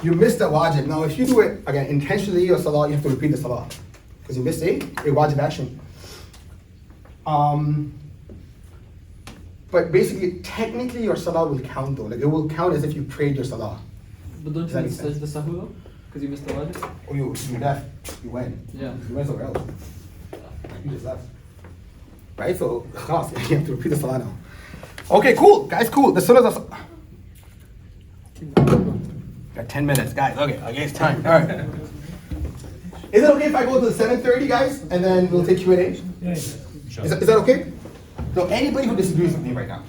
You missed the wajib. Now, if you do it, again, intentionally, your salah, you have to repeat the salah. because you missed a wajib action. But basically, technically, your salah will count though. Like it will count as if you prayed your salah. But don't Does you that need make sense? sajda sahu though? Because you missed the wajib? Oh, you left. You went. Yeah. You went somewhere else. You just left. Right? So, خلاص, you have to repeat the salah now. Okay, cool. Guys, cool. The sunnahs of... Got 10 minutes, guys. Okay, it's time. All right. Is it okay if I go to the 7:30, guys? And then we'll take Q&A? Yeah. Is that okay? So anybody who disagrees with me right now?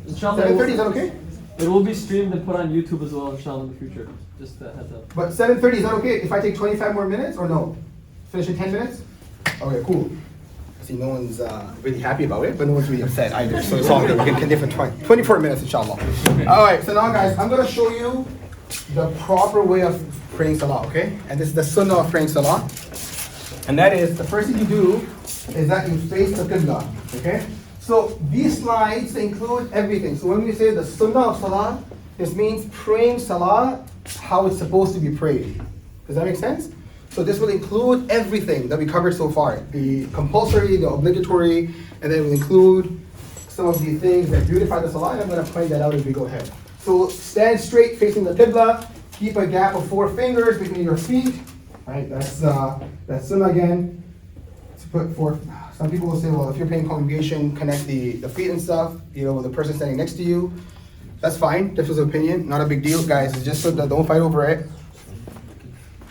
Inshallah, 7:30, is that okay? It will be streamed and put on YouTube as well, inshallah, in the future. Just a heads up. But 7:30, is that okay if I take 25 more minutes or no? Finish in 10 minutes? Okay, cool. See, no one's really happy about it, but no one's really upset either. So it's all good. We can continue for 24 minutes, inshallah. All right, so now, guys, I'm going to show you the proper way of praying salah, okay? And this is the sunnah of praying salah. And that is, the first thing you do is that you face the qibla, okay? So these slides include everything. So when we say the sunnah of salah, this means praying salah how it's supposed to be prayed. Does that make sense? So this will include everything that we covered so far. The compulsory, the obligatory, and then it will include some of the things that beautify the salah, and I'm going to point that out as we go ahead. So stand straight facing the qibla, keep a gap of 4 fingers between your feet, right? That's sunnah again. To put 4, some people will say, well, if you're paying congregation, connect the feet and stuff, with the person standing next to you. That's fine, difference of opinion, not a big deal, guys. It's just so that don't fight over it.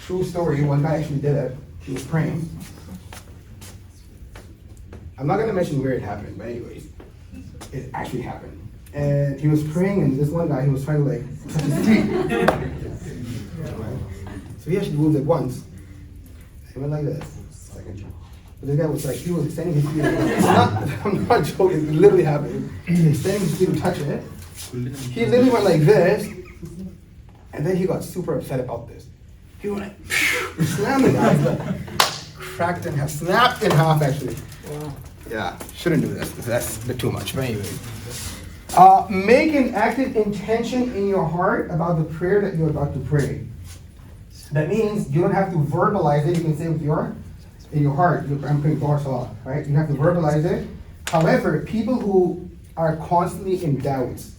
True story, one guy actually did it. He was praying. I'm not gonna mention where it happened, but anyways, it actually happened. And he was praying, and this one guy, he was trying to touch his feet. So he actually moved it once. He went like this. But this guy was he was extending his feet. I'm not joking, it literally happened. He was extending his feet to touch it. He literally went like this, and then he got super upset about this. He went slammed the guy, cracked in half, snapped in half actually. Wow. Yeah, shouldn't do this. That's a bit too much. But anyway, make an active intention in your heart about the prayer that you're about to pray. That means you don't have to verbalize it. You can say with in your heart. I'm praying for salah, right? You have to verbalize it. However, people who are constantly in doubts.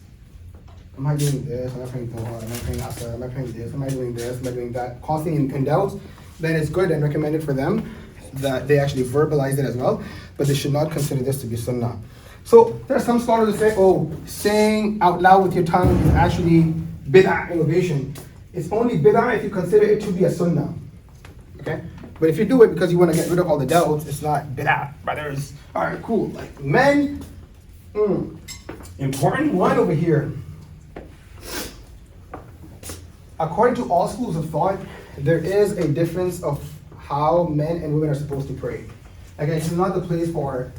Am I doing this? Am I praying Dhuhr? Am I praying Asr? Am I praying this? Am I doing this? Am I doing that? Constantly in doubt, then it's good and recommended for them that they actually verbalize it as well, but they should not consider this to be sunnah. So there are some scholars that say, saying out loud with your tongue is actually bid'ah, innovation. It's only bid'ah if you consider it to be a sunnah. Okay? But if you do it because you want to get rid of all the doubts, it's not bid'ah, brothers. All right, cool. Like men, important one over here. According to all schools of thought, there is a difference of how men and women are supposed to pray. Again, this is not the place for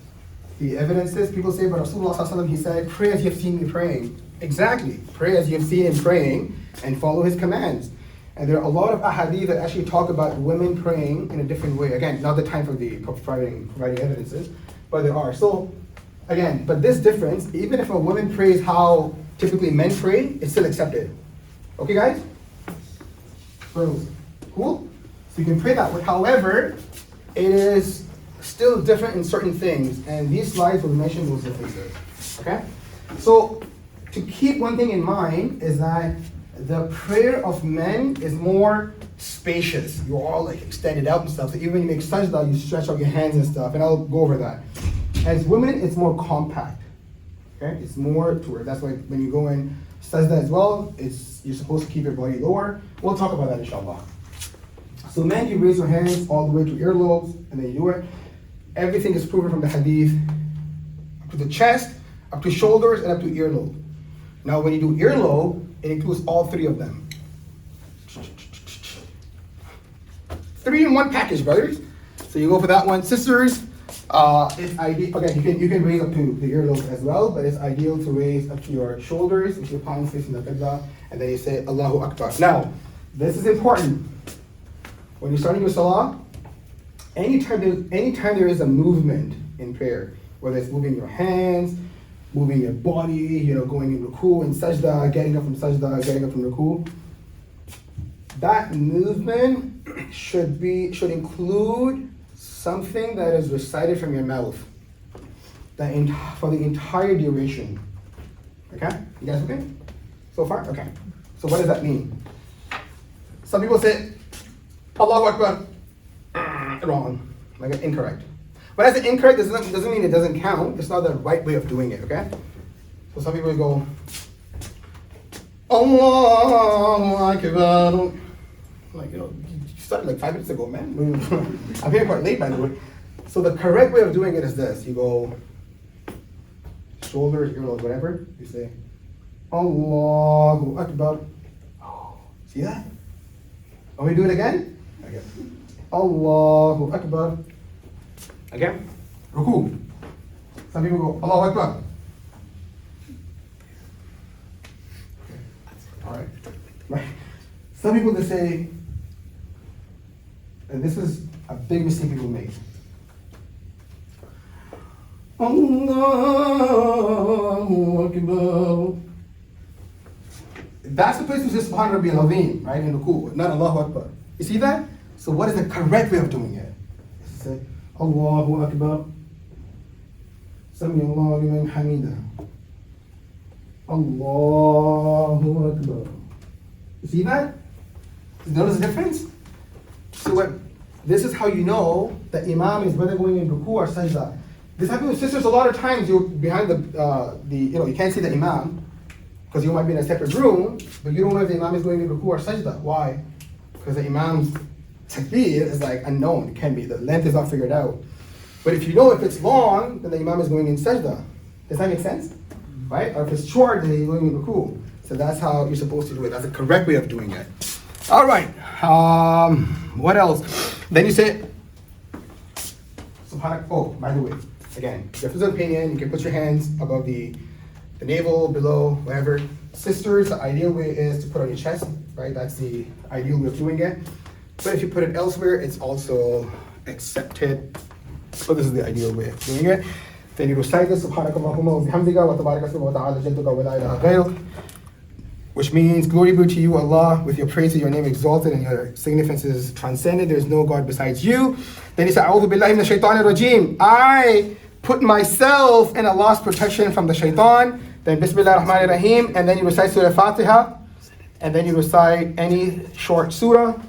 the evidences. People say, but Rasulullah, he said, pray as you have seen me praying. Exactly. Pray as you have seen him praying and follow his commands. And there are a lot of ahadith that actually talk about women praying in a different way. Again, not the time for the providing evidences, but there are. So, again, but this difference, even if a woman prays how typically men pray, it's still accepted. Okay, guys? Cool? So you can pray that way. However, it is still different in certain things, and these slides will mention those differences. Okay? So to keep one thing in mind is that the prayer of men is more spacious. You're all extended out and stuff. So even when you make sajda, you stretch out your hands and stuff, and I'll go over that. As women, it's more compact. Okay? It's more to where that's why when you go in sajda as well, you're supposed to keep your body lower. We'll talk about that inshallah. So men, you raise your hands all the way to earlobes, and then you do it. Everything is proven from the hadith, up to the chest, up to shoulders, and up to earlobe. Now when you do earlobe, it includes all 3 of them. 3 in one package, brothers. So you go for that one. Sisters, it's ideal. Again, you can raise up to the earlobe as well, but it's ideal to raise up to your shoulders with your palms facing the qibla, and then you say Allahu Akbar. Now, this is important. When you're starting your salah, anytime there is a movement in prayer, whether it's moving your hands, moving your body, going in ruku and sajda, getting up from sajda, getting up from ruku, that movement should include something that is recited from your mouth for the entire duration. Okay? You guys okay? So far? Okay. So what does that mean? Some people say, Allahu Akbar. Wrong. Like incorrect. But as an incorrect doesn't mean it doesn't count. It's not the right way of doing it, okay? So some people go, Allahu Akbar. Like, you started like 5 minutes ago, man. I'm here quite late, by the way. So the correct way of doing it is this. You go shoulders, earlobes, whatever. You say, Allahu Akbar. Oh, see that? Want me to do it again? Okay. Allahu Akbar. Again. Ruku. Some people go, Allahu Akbar. Okay. All right. Right. Some people they say, and this is a big mistake people make. Allahu Akbar. That's the place to say Subhan Rabbi al-Azim, right, in Ruku, not Allahu Akbar. You see that? So what is the correct way of doing it? Is to say, Allahu Akbar. Sami Allahu liman hamida. Allahu Akbar. You see that? You notice the difference? So this is how you know that Imam is whether going in Ruku or Sajda. This happens with sisters a lot of times. You're behind you can't see the Imam because you might be in a separate room, but you don't know if the Imam is going in Ruku or Sajda. Why? Because the Imam's takbir is like unknown. It can be. The length is not figured out. But if you know if it's long, then the Imam is going in Sajda. Does that make sense? Right? Or if it's short, then he's going in Ruku. So that's how you're supposed to do it. That's the correct way of doing it. All right. What else? Then you say, Subhanak. Oh, by the way, again, difference of opinion. You can put your hands above the navel, below, whatever. Sisters, the ideal way is to put on your chest, right? That's the ideal way of doing it. But if you put it elsewhere, it's also accepted. So this is the ideal way of doing it. Then you recite this, Subhanakallahumma wa bihamdika wa tabaraka ismuka wa ta'ala jadduka wa la ilaha ghayruk, which means, glory be to you, Allah, with your praise, your name exalted and your significance is transcended. There is no God besides you. Then you say, A'udhu billahi minash shaitanir rajim. I put myself in Allah's protection from the shaitan. Then Bismillah ar-Rahman ar-Rahim. And then you recite Surah Fatiha. And then you recite any short surah.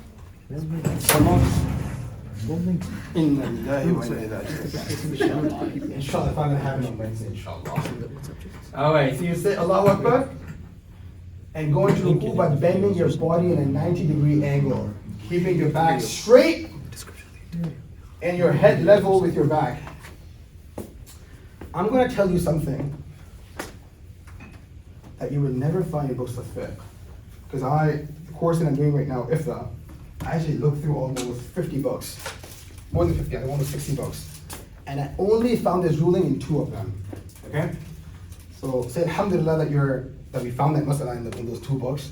Inshallah, if I'm gonna have it on Wednesday, inshallah. Alright, so you say Allahu Akbar and go into ruku by bending your body in a 90-degree angle, keeping your back straight and your head level with your back. I'm gonna tell you something that you will never find in books of fiqh. Because the course that I'm doing right now, IFTA, I actually looked through almost 50 books. More than 50, I think almost 60 books. And I only found this ruling in 2 of them. Okay? So say alhamdulillah that we found that masala in those 2 books,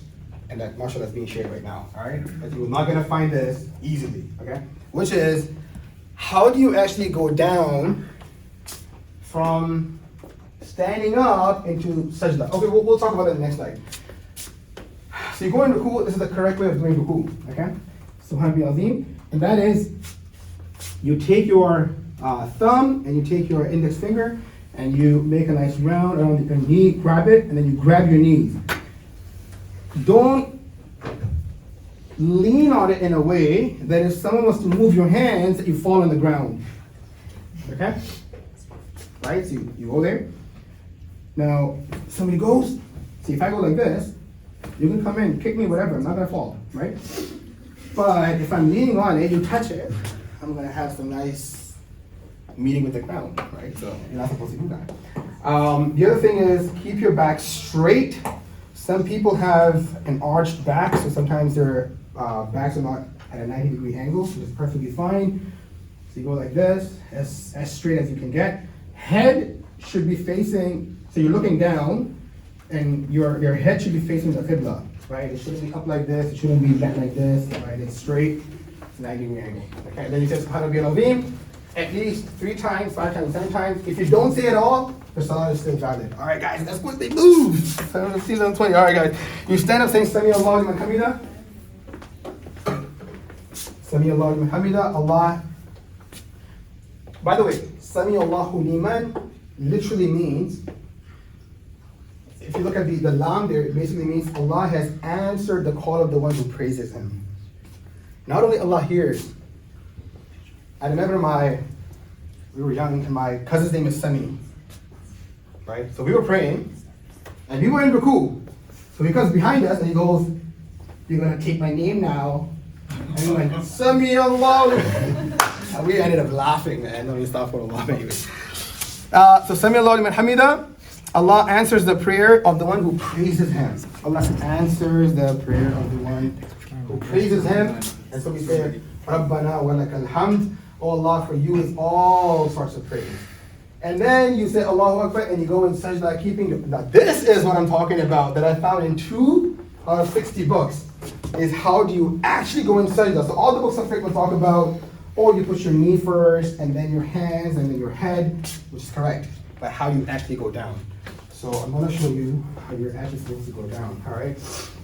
and that mashallah is being shared right now. Alright? But you're not gonna find this easily. Okay? Which is, how do you actually go down from standing up into sajda? Okay, we'll talk about it next slide. So you go in ruku, this is the correct way of doing ruku. Okay? Subhanallah azim. And that is, you take your thumb and you take your index finger and you make a nice round around your knee, grab it, and then you grab your knees. Don't lean on it in a way that if someone was to move your hands, that you fall on the ground. Okay? Right? So you go there. Now, somebody goes, see if I go like this, you can come in, kick me, whatever, I'm not gonna fall, right? But if I'm leaning on it, you touch it, I'm gonna have some nice meeting with the ground, right? So you're not supposed to do that. The other thing is keep your back straight. Some people have an arched back, so sometimes their backs are not at a 90-degree angle, which is perfectly fine. So you go like this, as straight as you can get. Head should be facing, so you're looking down, and your head should be facing the qibla, right? It shouldn't be up like this, it shouldn't be bent like this, right? It's straight, it's a 90-degree angle. Okay, then you say Subhanallah al-Azim at least 3 times, 5 times, 7 times. If you don't say it all, the salah is still valid. All right, guys, that's what they move. 7:15, 7:20. All right, guys, you stand up saying Sami Allahu liman hamida. Sami Allahu liman hamida, Allah. By the way, Sami Allahu liman literally means, if you look at the lam there, it basically means Allah has answered the call of the one who praises him. Not only Allah hears. I remember we were young and my cousin's name is Sami. Right? So we were praying and we were in ruku. So he comes behind us and he goes, "You're gonna take my name now." And we went, "Sami Allah." And we ended up laughing, man. Let me stop for a while anyway. So Sami Allah liman hamida, Allah answers the prayer of the one who praises him. Allah answers the prayer of the one who praises him. And so we say, Rabbana wa lakal hamd. Oh Allah, for you is all sorts of praise. And then you say Allahu Akbar and you go in sajda keeping. Now this is what I'm talking about that I found in 2 out of 60 books. Is how do you actually go in sajda. So all the books of fiqh will talk about, you put your knee first and then your hands and then your head, which is correct. But how do you actually go down? So I'm going to show you how you're actually supposed to go down. All right,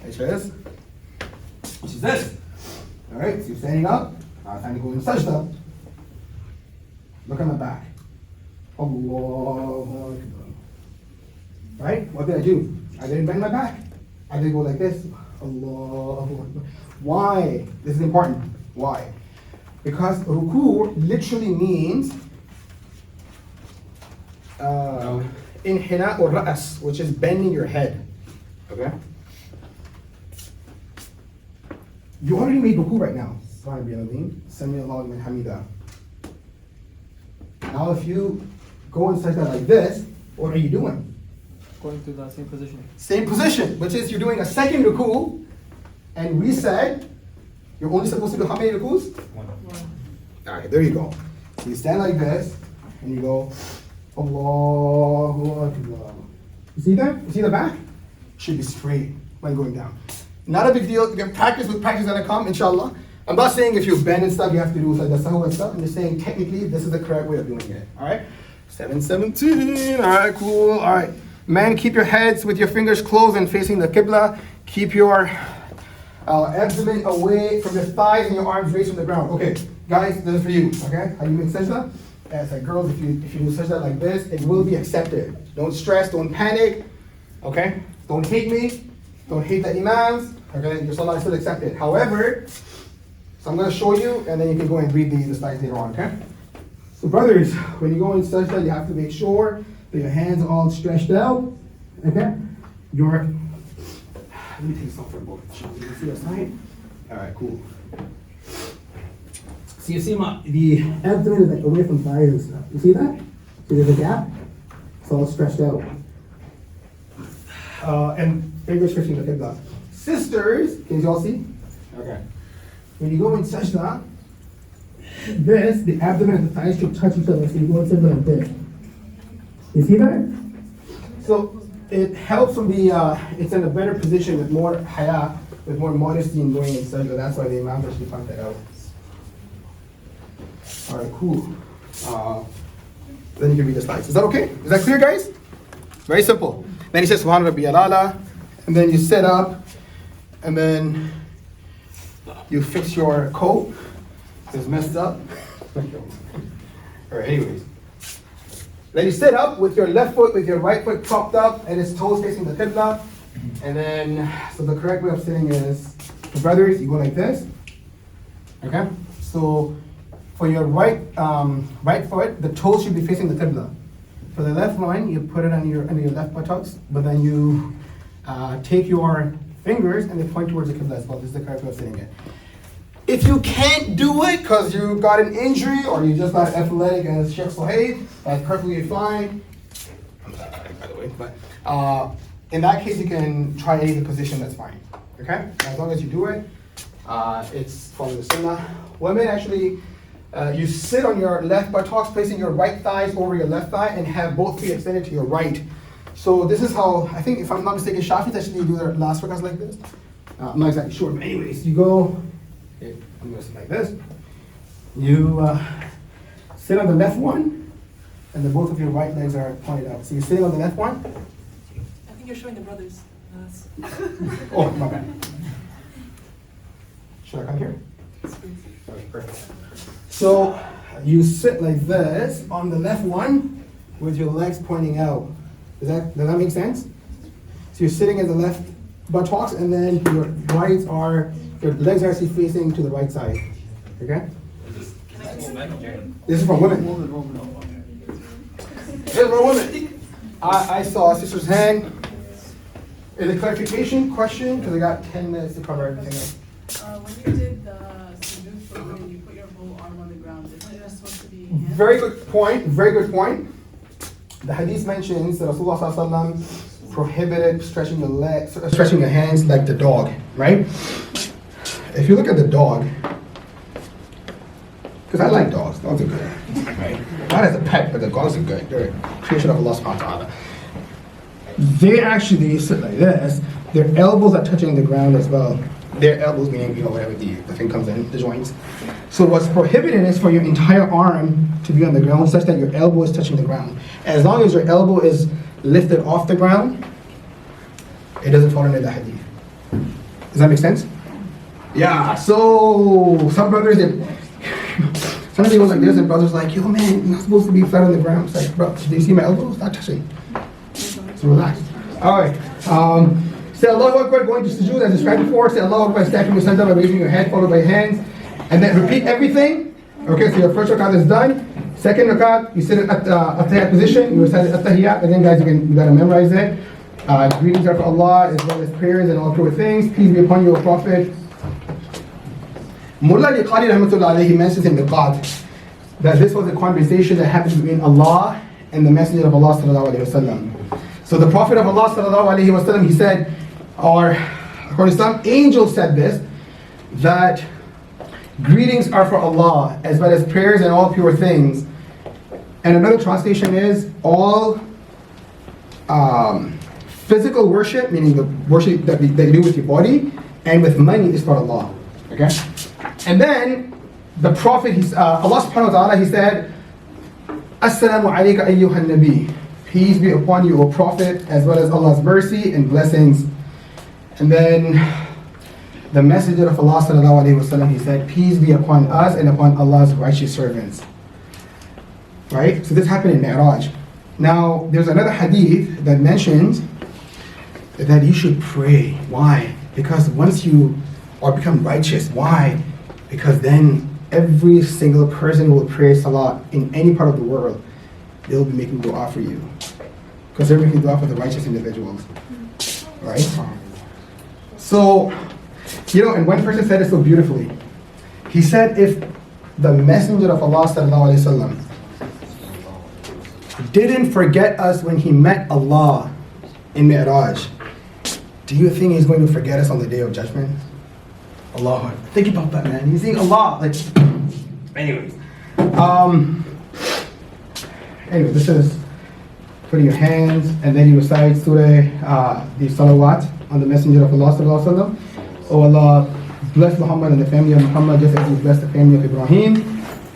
which is this. All right, so you're standing up. Now time to go in sajda. Look on the back. Allahu Akbar. Right? What did I do? I didn't bend my back. I didn't go like this. Allahu Akbar. Why? This is important. Why? Because ruku literally means inhina or ra'as, which is bending your head. Okay? You already made ruku right now. Sami Allahu liman hamida. Now if you go and sajda like this, what are you doing? Going to the same position. Same position, which is you're doing a second ruku, and we said you're only supposed to do how many rukus? One. Alright, there you go. So you stand like this, and you go, Allahu Akbar. You see that? You see the back? Should be straight when going down. Not a big deal. You can practice with practice gonna come, inshallah. I'm not saying if you bend and stuff, you have to do like the sahu and stuff. I'm just saying technically this is the correct way of doing it. Alright? 7:17. Alright, cool. Alright. Men, keep your heads with your fingers closed and facing the qibla. Keep your abdomen away from your thighs and your arms raised from the ground. Okay, guys, this is for you. Okay? How do you make sajda? As like girls, if you do sajda like this, it will be accepted. Don't stress, don't panic. Okay? Don't hate me. Don't hate the imams. Okay? Your salah is still accepted. However, so I'm going to show you, and then you can go and read the slides later on, okay? So brothers, when you go in sajda, you have to make sure that your hands are all stretched out, okay? Let me take this off for a moment. You can see the side? All right, cool. So you see the abdomen is like away from thighs and stuff. You see that? See there's a gap? It's all stretched out. And fingers stretching the qibla. Sisters, can you all see? Okay. When you go in sajda, the abdomen and the thighs should touch each other. So you go in sajda like this. You see that? So it helps from it's in a better position with more haya, with more modesty in going in sajda. That's why the Imam actually found that out. All right, cool. Then you can read the slides. Is that okay? Is that clear, guys? Very simple. Then he says, Subhana Rabbi Alala, and then you sit up, and then you fix your coat. It's messed up. All right, anyways. Then you sit up with your left foot, with your right foot propped up, and his toes facing the qibla. And then, so the correct way of sitting is, for brothers, you go like this. Okay? So, for your right foot, the toes should be facing the qibla. For the left one, you put it under your left buttocks, but then you take your fingers and they point towards the qibla as well. This is the correct way of sitting it. If you can't do it because you got an injury or you just got athletic as Sheikh Sohaib, that's perfectly fine. I'm sorry, by the way, but in that case, you can try any of the position, that's fine. Okay? As long as you do it, it's following the sunnah. Women actually, you sit on your left buttocks, placing your right thighs over your left thigh and have both feet extended to your right. So this is how, I think if I'm not mistaken, Shafi'is actually do their last workouts like this. I'm not exactly sure, but anyways, you go, I'm going to sit like this. You sit on the left one, and then both of your right legs are pointed out. So you're sitting on the left one. I think you're showing the brothers. Oh, my bad. Should I come here? Perfect. So you sit like this on the left one with your legs pointing out. Does that make sense? So you're sitting at the left buttocks, and then your legs are actually facing to the right side. Okay? This is for women. This is for women. I saw a sister's hand. Is a clarification question? Because I got 10 minutes to cover everything else. When you did the sujood for women, you put your whole arm on the ground. Isn't that supposed to be hands? Very good point. Very good point. The hadith mentions that Rasulullah ﷺ prohibited stretching your hands like the dog, right? If you look at the dog, because I like dogs. Dogs are good, right? Not as a pet, but the dogs are good. They're a creation of Allah subhanahu wa ta'ala. They actually sit like this. Their elbows are touching the ground as well. Their elbows meaning, wherever the thing comes in, the joints. So what's prohibited is for your entire arm to be on the ground such that your elbow is touching the ground. As long as your elbow is lifted off the ground, it doesn't fall under the hadith. Does that make sense? Yeah, so some brothers, some people like this, and brothers like, yo man, you're not supposed to be flat on the ground. It's like, bro, do you see my elbows? Not touching. So relax. Alright. Say Allahu Akbar, going to sujood as described before. Say Allahu Akbar, stacking your center by raising your head, followed by your hands. And then repeat everything. Okay, so your first rakat is done. Second rakat, you sit at at-tahiyyat position, you recite at-tahiyyat, and then guys, you gotta memorize it. Greetings are for Allah, as well as prayers and all pure things. Peace be upon you, O Prophet. Mullah Liqari Rahmatullah alayhi mentions in the Qad that this was a conversation that happened between Allah and the Messenger of Allah sallallahu alayhi wa sallam. So the Prophet of Allah sallallahu alayhi wa sallam, he said, or according to some, angels said this, that greetings are for Allah, as well as prayers and all pure things. And another translation is all physical worship, meaning the worship that you do with your body, and with money is for Allah. Okay? And then the Prophet, Allah subhanahu wa ta'ala, he said, Assalamu alayka ayyuhan nabi. Peace be upon you, O Prophet, as well as Allah's mercy and blessings. And then the Messenger of Allah sallallahu alayhi wa sallam, he said, peace be upon us and upon Allah's righteous servants. Right? So this happened in Mi'raj. Now, there's another hadith that mentions that you should pray. Why? Because once you become righteous, why? Because then every single person will pray salah in any part of the world. They'll be making dua for you. Because they're making dua for the righteous individuals. Right? So, and one person said it so beautifully. He said, if the Messenger of Allah sallallahu alayhi wa sallam didn't forget us when he met Allah in Mi'raj, do you think he's going to forget us on the day of judgment? Allah. Think about that, man. He's saying Allah. Anyways. Anyway, this is putting your hands, and then you recite Surah, the Salawat on the Messenger of Allah sallallahu alaihi wasallam. Oh Allah, bless Muhammad and the family of Muhammad just as you blessed the family of Ibrahim.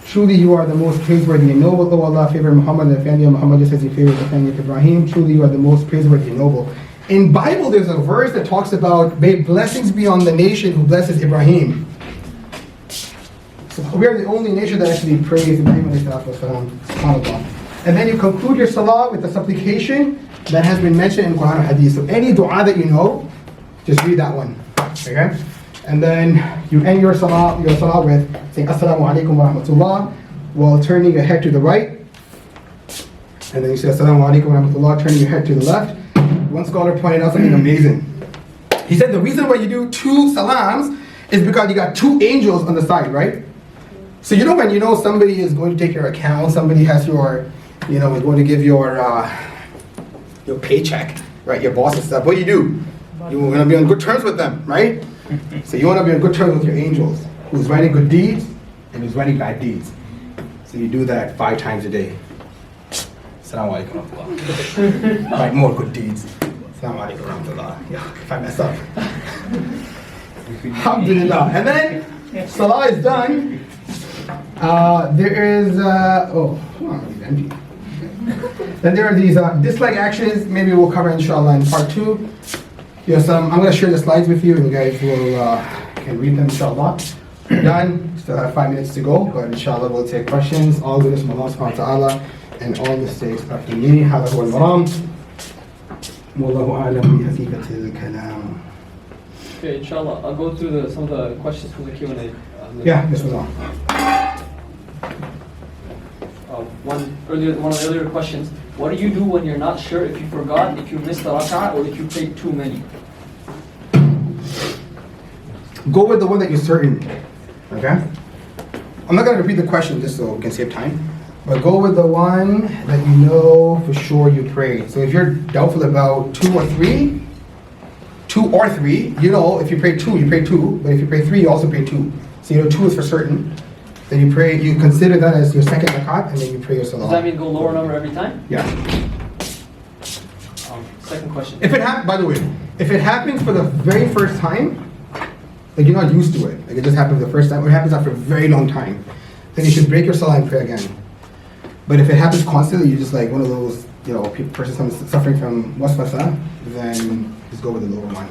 Truly you are the most praiseworthy and noble. Oh Allah, favor Muhammad and the family of Muhammad just as you favored the family of Ibrahim. Truly you are the most praiseworthy and noble. In Bible, there's a verse that talks about, may blessings be on the nation who blesses Ibrahim. So we are the only nation that actually prays Ibrahim alayhi salatu wasalam. SubhanAllah. And then you conclude your salah with the supplication that has been mentioned in Quran and Hadith. So any dua that you know, just read that one. Okay? And then you end your salah with saying Assalamu alaikum wa rahmatullah while turning your head to the right. And then you say Assalamu alaikum wa rahmatullah, turning your head to the left. One scholar pointed out something amazing. He said the reason why you do two salams is because you got two angels on the side, right? So when you know somebody is going to take your account, somebody has your, is going to give your paycheck, right? Your boss and stuff. What do? You want to be on good terms with them, right? So you want to be on good terms with your angels, who's writing good deeds and who's writing bad deeds. So you do that 5 times a day. Assalamu alaikum wa rahmatullah. Write more good deeds. Assalamu alaikum wa rahmatullah. Yeah, if I mess up. Alhamdulillah. And then salah is done. There is empty. Then there are these dislike actions. Maybe we'll cover inshallah in part 2. I'm going to share the slides with you, and you guys will can read them inshallah. Done. Still have 5 minutes to go, but inshallah we'll take questions. All goodness from Allah subhanahu wa ta'ala, and all mistakes after me. هذا هو المرام. والله أعلم بحقيقة الكلام. Okay, inshallah, I'll go through some of the questions from the Q&A. Yeah, this was on. One of the earlier questions, what do you do when you're not sure if you forgot, if you missed a rak'ah, or if you prayed too many? Go with the one that you're certain. Okay? I'm not going to repeat the question just so we can save time. But go with the one that you know for sure you prayed. So if you're doubtful about 2 or 3, you know if you pray 2, you pray 2. But if you pray 3, you also pray 2. So you know 2 is for certain. Then you pray, you consider that as your second rakat, and then you pray your salah. Does that mean go lower number every time? Yeah. Second question. If it happens, by the way, if it happens for the very first time, like you're not used to it, like it just happened the first time, or it happens after a very long time, then you should break your salah and pray again. But if it happens constantly, you're just like one of those, person suffering from waswasa, then just go with the lower one.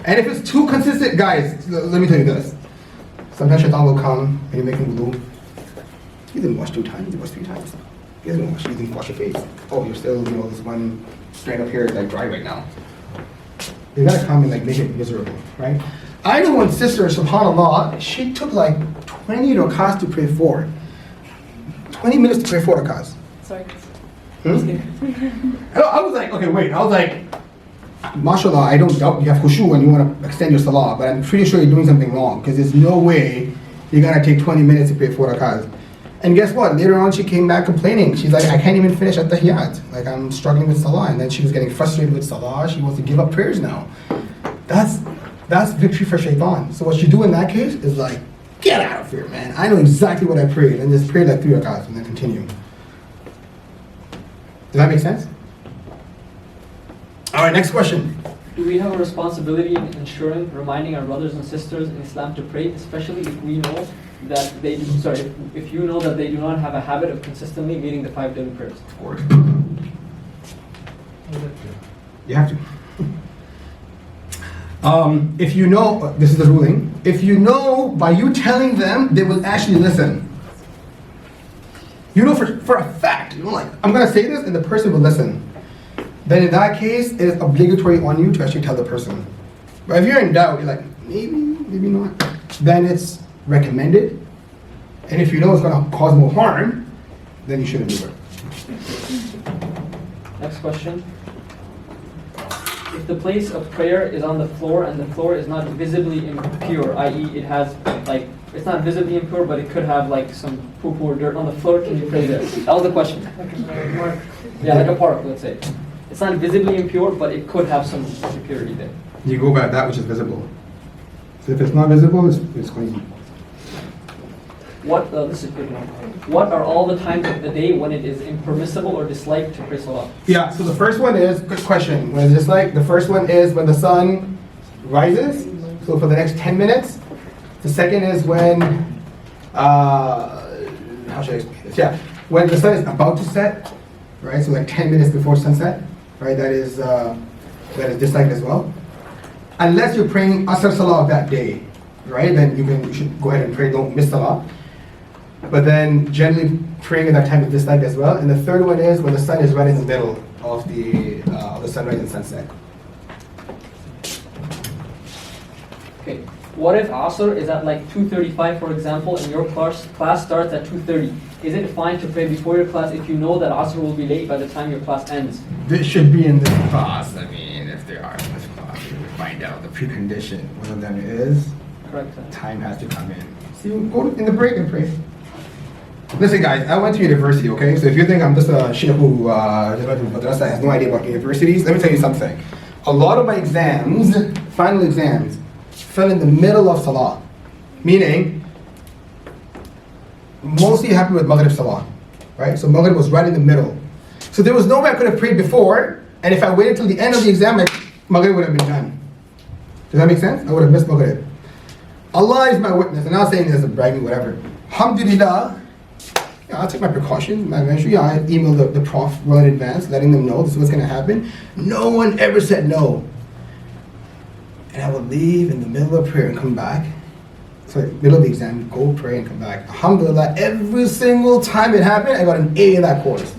And if it's too consistent, guys, let me tell you this. Sometimes shaitan will come and you make him wudu. You didn't wash 2 times, you didn't wash 3 times. You didn't wash your face. Oh, you're still, this one strand up here is like dry right now. You gotta come and like make it miserable, right? I know one sister, subhanAllah, she took like 20 rakahs to pray 4. 20 minutes to pray 4 rakahs. Sorry. I was like, okay, wait. I was like, mashallah, I don't doubt you have khushu and you want to extend your salah, but I'm pretty sure you're doing something wrong because there's no way you're going to take 20 minutes to pray 4 rakahs. And guess what? Later on, she came back complaining. She's like, I can't even finish at tahiyyat. Like, I'm struggling with salah. And then she was getting frustrated with salah. She wants to give up prayers now. That's victory for shaitan. So what you do in that case is like, get out of here, man. I know exactly what I prayed. And just pray like 3 rakahs and then continue. Does that make sense? All right, next question. Do we have a responsibility in ensuring, reminding our brothers and sisters in Islam to pray, especially if we know that if you know that they do not have a habit of consistently meeting the 5 daily prayers? Of course. You have to. If you know, this is the ruling, if you know by you telling them, they will actually listen. You know for a fact, like, I'm going to say this and the person will listen. Then in that case, it is obligatory on you to actually tell the person. But if you're in doubt, you're like, maybe not, then it's recommended. And if you know it's going to cause more harm, then you shouldn't do it. Next question. If the place of prayer is on the floor and the floor is not visibly impure, i.e. it has it's not visibly impure, but it could have like some poo-poo or dirt on the floor, can you pray there? That was the question. Yeah, like a park, let's say. It's not visibly impure, but it could have some impurity there. You go by that which is visible. So if it's not visible, it's clean. This is good one. What are all the times of the day when it is impermissible or disliked to pray salah? Yeah, so the first one is, good question. When it's disliked, the first one is when the sun rises, so for the next 10 minutes. The second is when, how should I explain this? Yeah, when the sun is about to set, right? So like 10 minutes before sunset, right? That is disliked as well. Unless you're praying Asr Salah that day, right? Then you should go ahead and pray, don't miss Salah. But then generally praying at that time is disliked as well. And the third one is when the sun is right in the middle of the sunrise and sunset. Okay. What if Asr is at like 2:35, for example, and your class starts at 2:30? Is it fine to pray before your class if you know that Asr will be late by the time your class ends? This should be in this class. I mean, if they are in this class, we will find out the precondition. One of them is correct. Time has to come in. So you go in the break and pray. Listen, guys, I went to university, okay? So if you think I'm just a sheikh who just went to madrasa, has no idea about universities, let me tell you something. A lot of my exams, final exams, fell in the middle of Salah. Meaning, mostly happened with Maghrib Salah, right? So Maghrib was right in the middle. So there was no way I could have prayed before, and if I waited till the end of the exam, Maghrib would have been done. Does that make sense? I would have missed Maghrib. Allah is my witness, and I'm not saying this as a bragging, whatever. Alhamdulillah, I'll take my precautions. I emailed the prof well in advance, letting them know this is what's going to happen. No one ever said no. And I would leave in the middle of prayer and come back. So middle of the exam, go pray and come back. Alhamdulillah, every single time it happened, I got an A in that course.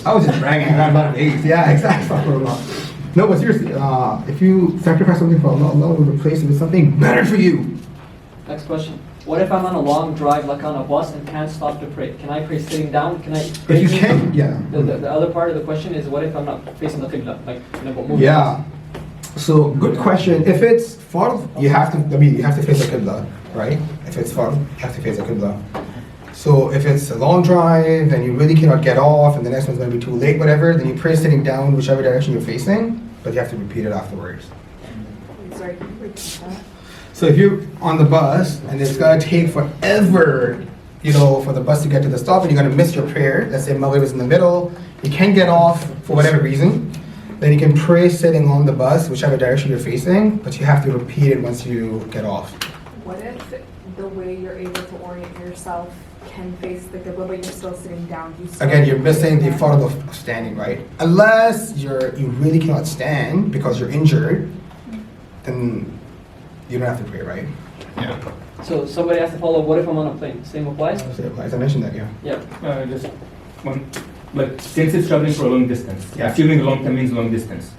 I was just bragging around about A's. Yeah, exactly. No, but seriously, if you sacrifice something for Allah, Allah will replace it with something better for you. Next question. What if I'm on a long drive, like on a bus, and can't stop to pray? Can I pray sitting down? Can I pray? If you can, yeah. The other part of the question is, what if I'm not facing the qibla? Like, moving Yeah. So good question. If it's fard, you have to face the qibla, right? If it's fard, you have to face the qibla. So if it's a long drive and you really cannot get off and the next one's going to be too late, whatever, then you pray sitting down whichever direction you're facing, but you have to repeat it afterwards. Sorry, can you repeat that? So if you're on the bus and it's going to take forever, for the bus to get to the stop and you're going to miss your prayer, let's say Maghrib is in the middle, you can't get off for whatever reason, then you can pray sitting on the bus, whichever direction you're facing, but you have to repeat it once you get off. What if the way you're able to orient yourself can face the qibla, but you're still sitting down? Again, you're missing the fard of standing, right? Unless you really cannot stand because you're injured, then you don't have to pray, right? Yeah. So somebody has to follow, what if I'm on a plane? Same applies? Same applies. I mentioned that, yeah. Yeah. Just one, like since it's traveling for a long distance, assuming long time means long distance,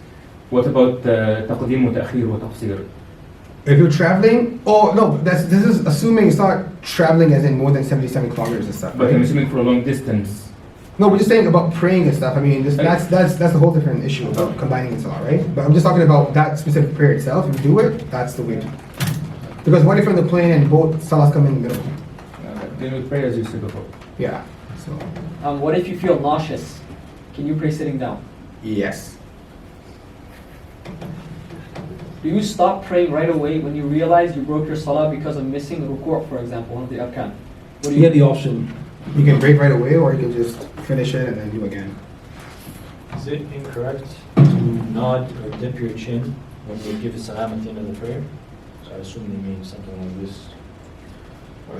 what about taqdeem wa ta'khir wa tafsir? If you're traveling, this is assuming it's not traveling as in more than 77 kilometers and stuff, right? But I'm assuming for a long distance. No, we're just saying about praying and stuff. I mean, that's a whole different issue about combining and salah, right? But I'm just talking about that specific prayer itself. If you do it, that's the way to. Because what if you're on the plane and both salahs come in the middle? Then we pray as you said before. Yeah. So. What if you feel nauseous? Can you pray sitting down? Yes. Do you stop praying right away when you realize you broke your salah because of missing ruku', for example, one of the arkan? You get the option. You can break right away, or you can just finish it and then do again. Is it incorrect to nod or dip your chin when you give a salam at the end of the prayer? So I assume they mean something like this.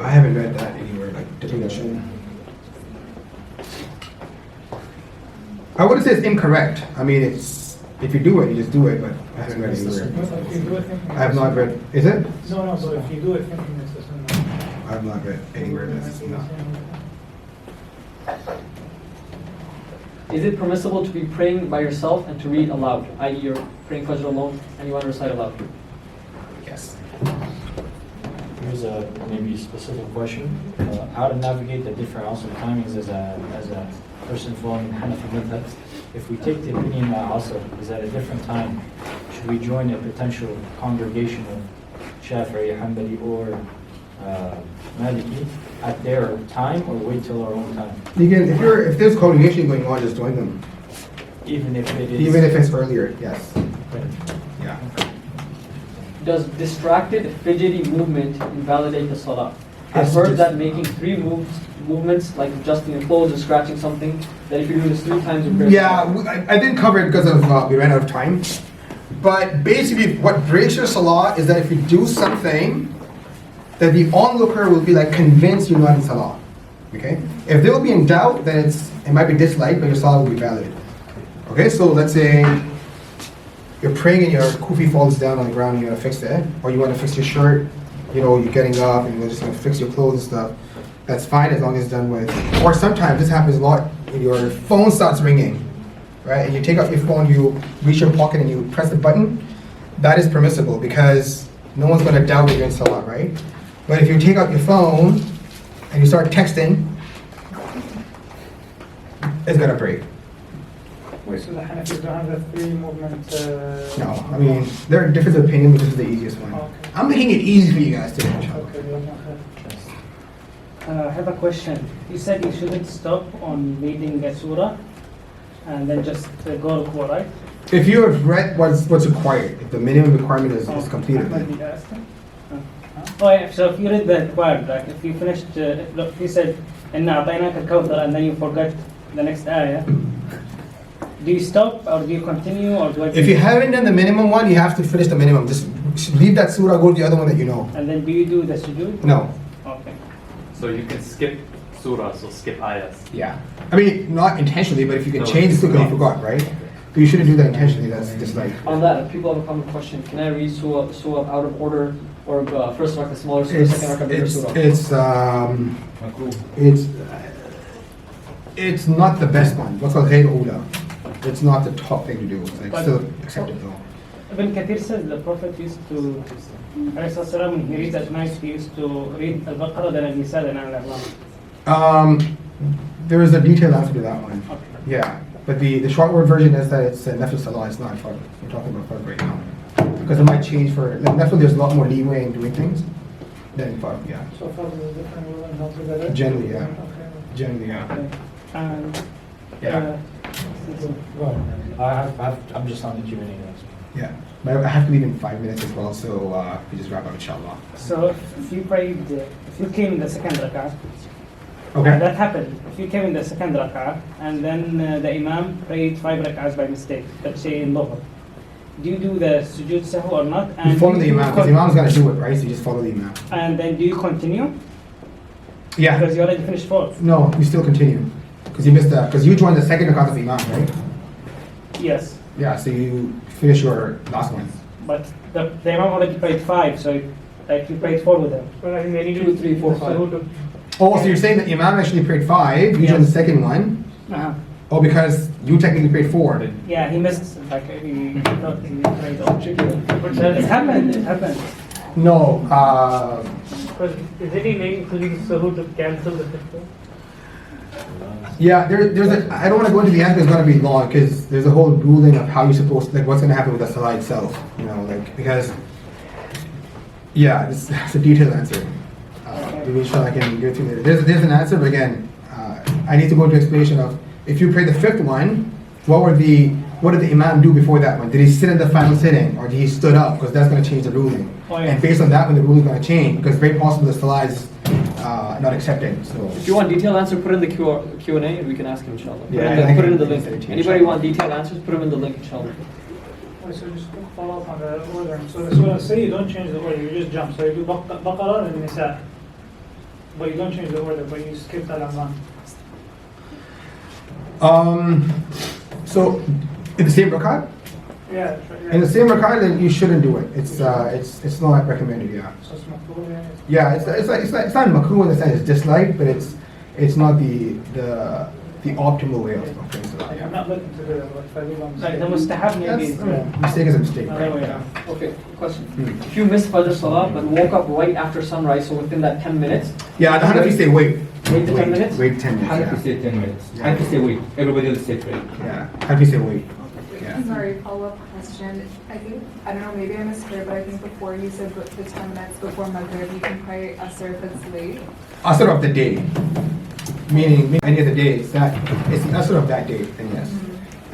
I haven't read that anywhere, like dipping the chin. I wouldn't say it's incorrect. I mean, if you do it, you just do it, but I haven't read it anywhere. I have not read. Is it? No, so if you do it thinking it's a sunnah. I have not read anywhere that it's not. Is it permissible to be praying by yourself and to read aloud? I.e., you're praying Fajr alone and you want to recite aloud? Yes. Here's a maybe specific question. How to navigate the different Asr timings as a person following Hanafi madhab. If we take the opinion that Asr is at a different time, should we join a potential congregation of Shafi'i, Hanbali, or Maliki at their time, or wait till our own time? You can, if there's congregation going on, just join them. Even if it's earlier, yes. Okay. Yeah. Does distracted, fidgety movement invalidate the salah? I've heard that making 3 movements, like adjusting your clothes or scratching something, that if you do this 3 times in prayer. Yeah, I didn't cover it because of we ran out of time. But basically, what breaks your salah is that if you do something, that the onlooker will be like convinced you're not in salah. Okay? If they will be in doubt, then it might be disliked, but your salah will be valid. Okay, so let's say you're praying and your kufi falls down on the ground and you want to fix it, or you want to fix your shirt, you're getting up and you're just going to fix your clothes and stuff. That's fine as long as it's done with. Or sometimes this happens a lot when your phone starts ringing, right? And you take out your phone, you reach your pocket and you press the button. That is permissible because no one's going to doubt that you're in salah, right? But if you take out your phone and you start texting, it's going to break. Wait, so the Hanafis don't have the 3 movement? No, I mean, there are different opinions, but this is the easiest one. Okay. I'm making it easy for you guys today. I have a question. You said you shouldn't stop on reading a surah and then just go to Quran, right? If you have read what's required, if the minimum requirement is completed, then Oh yeah, so if you read the required, like if you finished, if you said, "Inna a'tainaka al-kawthar," and then you forgot the next ayah, do you stop or do you continue or do I? If you haven't done the minimum one, you have to finish the minimum. Just leave that surah, go to the other one that you know. And then do you do the sujood? No. Okay. So you can skip surahs or skip ayahs. Yeah. I mean, not intentionally, but if you can change the surah, you forgot, right? But you shouldn't do that intentionally, that's just like, On that, if people have a common question, can I read surah out of order, or first rakah smaller surah, it's, second rakah bigger it's, surah? it's not the best one. What's called ghayr ula. It's not the top thing to do. It's like But- still accepted though. Ibn Kathir says the Prophet used to, alayhi when he reads at night, he used to read Al-Baqarah, then Al-Nisa, then Al-Imam. There is a detailed answer to that one. Okay. Yeah, but the short word version is that it's nafil salah, it's not fard. We're talking about fard right now. Because it might change for, like nafil there's a lot more leeway in doing things than fard, yeah. So far, there's a different rule and altogether. Generally, yeah. Okay. Generally, yeah. Okay. And, Yeah. I'm just on the Q&A next. Yeah. But I have to leave in 5 minutes as well, so we just wrap up inshallah. So if you prayed, if you came in the second rak'ah, Okay. that happened. If you came in the second rak'ah and then the Imam prayed 5 rak'ahs by mistake, let's say in Dhuhr, do you do the sujood sahu or not? You follow do the you imam, because the imam's gonna do it, right? So you just follow the imam. And then do you continue? Yeah. Because you already finished 4. No, you still continue. Because you missed that, because you joined the second rakat of the imam, right? Yes. Yeah, so you finish your last one. But the Imam already prayed 5, so like you prayed 4 with him. Well, I think they need 2, 3, 4, 5. Oh, so you're saying that imam actually prayed 5, you joined the second one? Uh-huh. Oh, because you technically prayed 4. Yeah, he missed, like he thought he prayed all. It happened, it happened. No, Because is it including sahu to cancel the fifth? yeah, there's a, I don't want to go into the answer, it's going to be long, because there's a whole ruling of how you're supposed to, like what's going to happen with the salah itself, you know, like, because, yeah, it's a detailed answer. Maybe inshallah I can go through later. There's an answer, but again, I need to go into explanation of, if you pray the 5th one, what did the imam do before that one? Did he sit in the final sitting, or did he stood up? Because that's going to change the ruling. Oh, yeah. And based on that one, the ruling is going to change, because it's very possible the salah is not accepted, so. If you want detailed answer, put in the Q&A and we can ask him inshallah. Put it in the link. send it to you, Anybody inshallah. want detailed answers, put them in the link inshallah. So just follow up on the order. So the surah, say you don't change the order, you just jump. So you do Baqarah and Nisa. But you don't change the order, but you skip Al-Imam. So, in the same rakat? Yeah. In the same rakat, then you shouldn't do it. It's not recommended, yeah. So it's makruh, yeah. Yeah, it's not makruh in the sense it's disliked, but it's not the optimal way of praying salah. I'm not looking to do that, but if I leave on Like the mustahab maybe is Mistake is a mistake, other way right? around. Okay, question. If you missed Fajr Salah but woke up right after sunrise, so within that 10 minutes, Yeah, the Hanafi say wait. Wait the 10 minutes? Wait 10 minutes, Hanafi yeah. say 10 minutes. Yeah. Hanafi say wait. Everybody else say pray. Yeah, Hanafi say wait. Yeah. Sorry, follow-up question. I think, I don't know, maybe I misheard, but I think before you said the 10 minutes before Maghrib, you can pray Asr if it's late. Asr of the day. Meaning any of the days, it's the Asr of that day, then yes.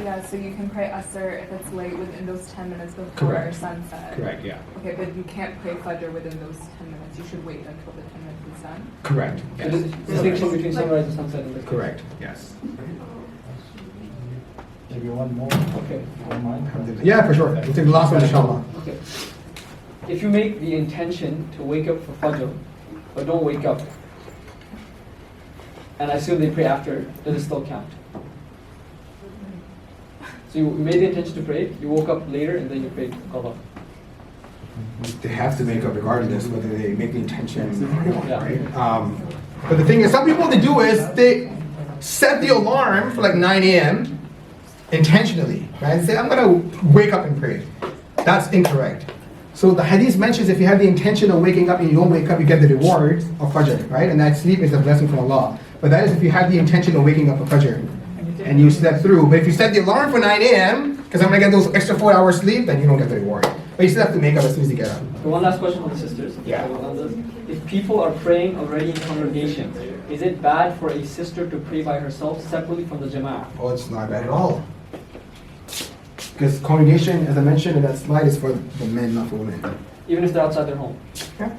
Yeah, so you can pray Asr if it's late within those 10 minutes before Correct. sunset. Correct, yeah. Okay, but you can't pray Fajr within those 10 minutes. You should wait until the 10 minutes is done. Correct, yes. distinction between sunrise and sunset in this case. Correct, yes. Maybe one more. Okay. One more. Yeah, for sure. We'll take the last one, inshallah. Okay. If you make the intention to wake up for Fajr, but don't wake up, and I assume they pray after, does it still count? So you made the intention to pray, you woke up later, and then you prayed Qadha. They have to make up regardless whether they make the intention or not, Yeah. right? But the thing is, some people what they do is they set the alarm for like 9 a.m. intentionally, right? And say, I'm gonna wake up and pray. That's incorrect. So the hadith mentions if you have the intention of waking up and you don't wake up, you get the reward of Fajr, right? And that sleep is a blessing from Allah. But that is if you have the intention of waking up for Fajr and you slept through. But if you set the alarm for 9 a.m., because I'm gonna get those extra 4 hours sleep, then you don't get the reward. But you still have to make up as soon as you get up. So one last question for the sisters. Yeah. If people are praying already in congregation, is it bad for a sister to pray by herself separately from the jama'ah? Oh, it's not bad at all. Because congregation, as I mentioned in that slide, is for the men, not for women. Even if they're outside their home? Yeah.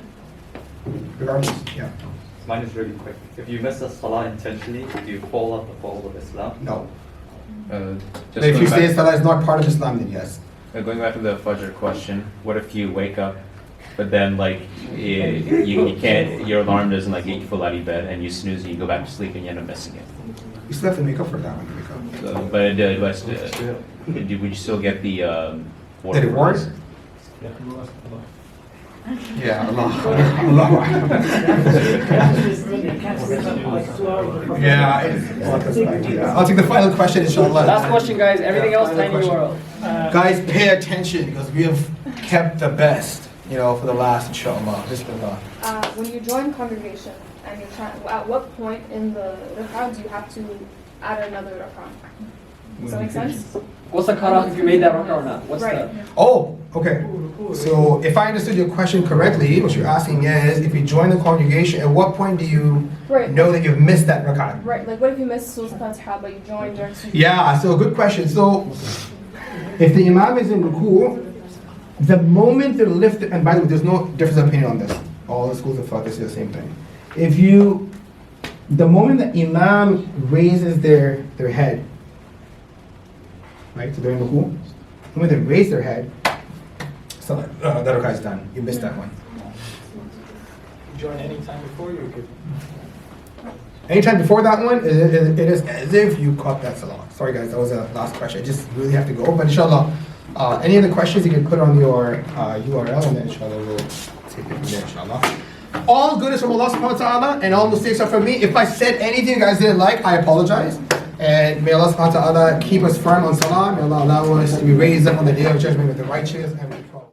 Regardless, yeah. Mine is really quick. If you miss a salah intentionally, do you fall out the fold of Islam? No. Just If you going say back- Salah is not part of Islam, then yes. Going back to the Fajr question, what if you wake up, but then like you can't, your alarm doesn't like get you full out of bed, and you snooze and you go back to sleep and you end up missing it. You still have to make up for that when you wake up. So, but would you still get the The reward? Yeah, Allah. Yeah, I'll take the final question, inshallah. Last question, guys. Everything else, tiny URL. Guys, pay attention because we have kept the best, for the last, inshallah. Bismillah. When you join congregation and you're trying, at what point in the rak'ah do you have to add another rak'ah? Does that make sense? What's the cutoff if you made that rak'ah or not? What's Right. the? Oh, okay. So if I understood your question correctly, what you're asking is, if you join the congregation, at what point do you Right. know that you've missed that rak'ah? Right, like what if you missed Surah Al-Fatiha but you joined during Sujood? Yeah, so good question. So if the imam is in ruku, the moment they lift, and by the way, there's no difference of opinion on this. All the schools of thought they say the same thing. The moment the imam raises their head, right, so they're in ruku, the moment they raise their head, so that rak'ah is done. You missed that one. Join any time before you could. Anytime before that one, it is as if you caught that salah. Sorry guys, that was the last question. I just really have to go. But inshallah, any other questions you can put on your URL, and then inshallah we'll take it from there, inshallah. All good is from Allah subhanahu wa ta'ala, and all mistakes are from me. If I said anything you guys didn't like, I apologize. And may Allah subhanahu wa ta'ala keep us firm on salah. May Allah allow us to be raised up on the day of judgment with the righteous and with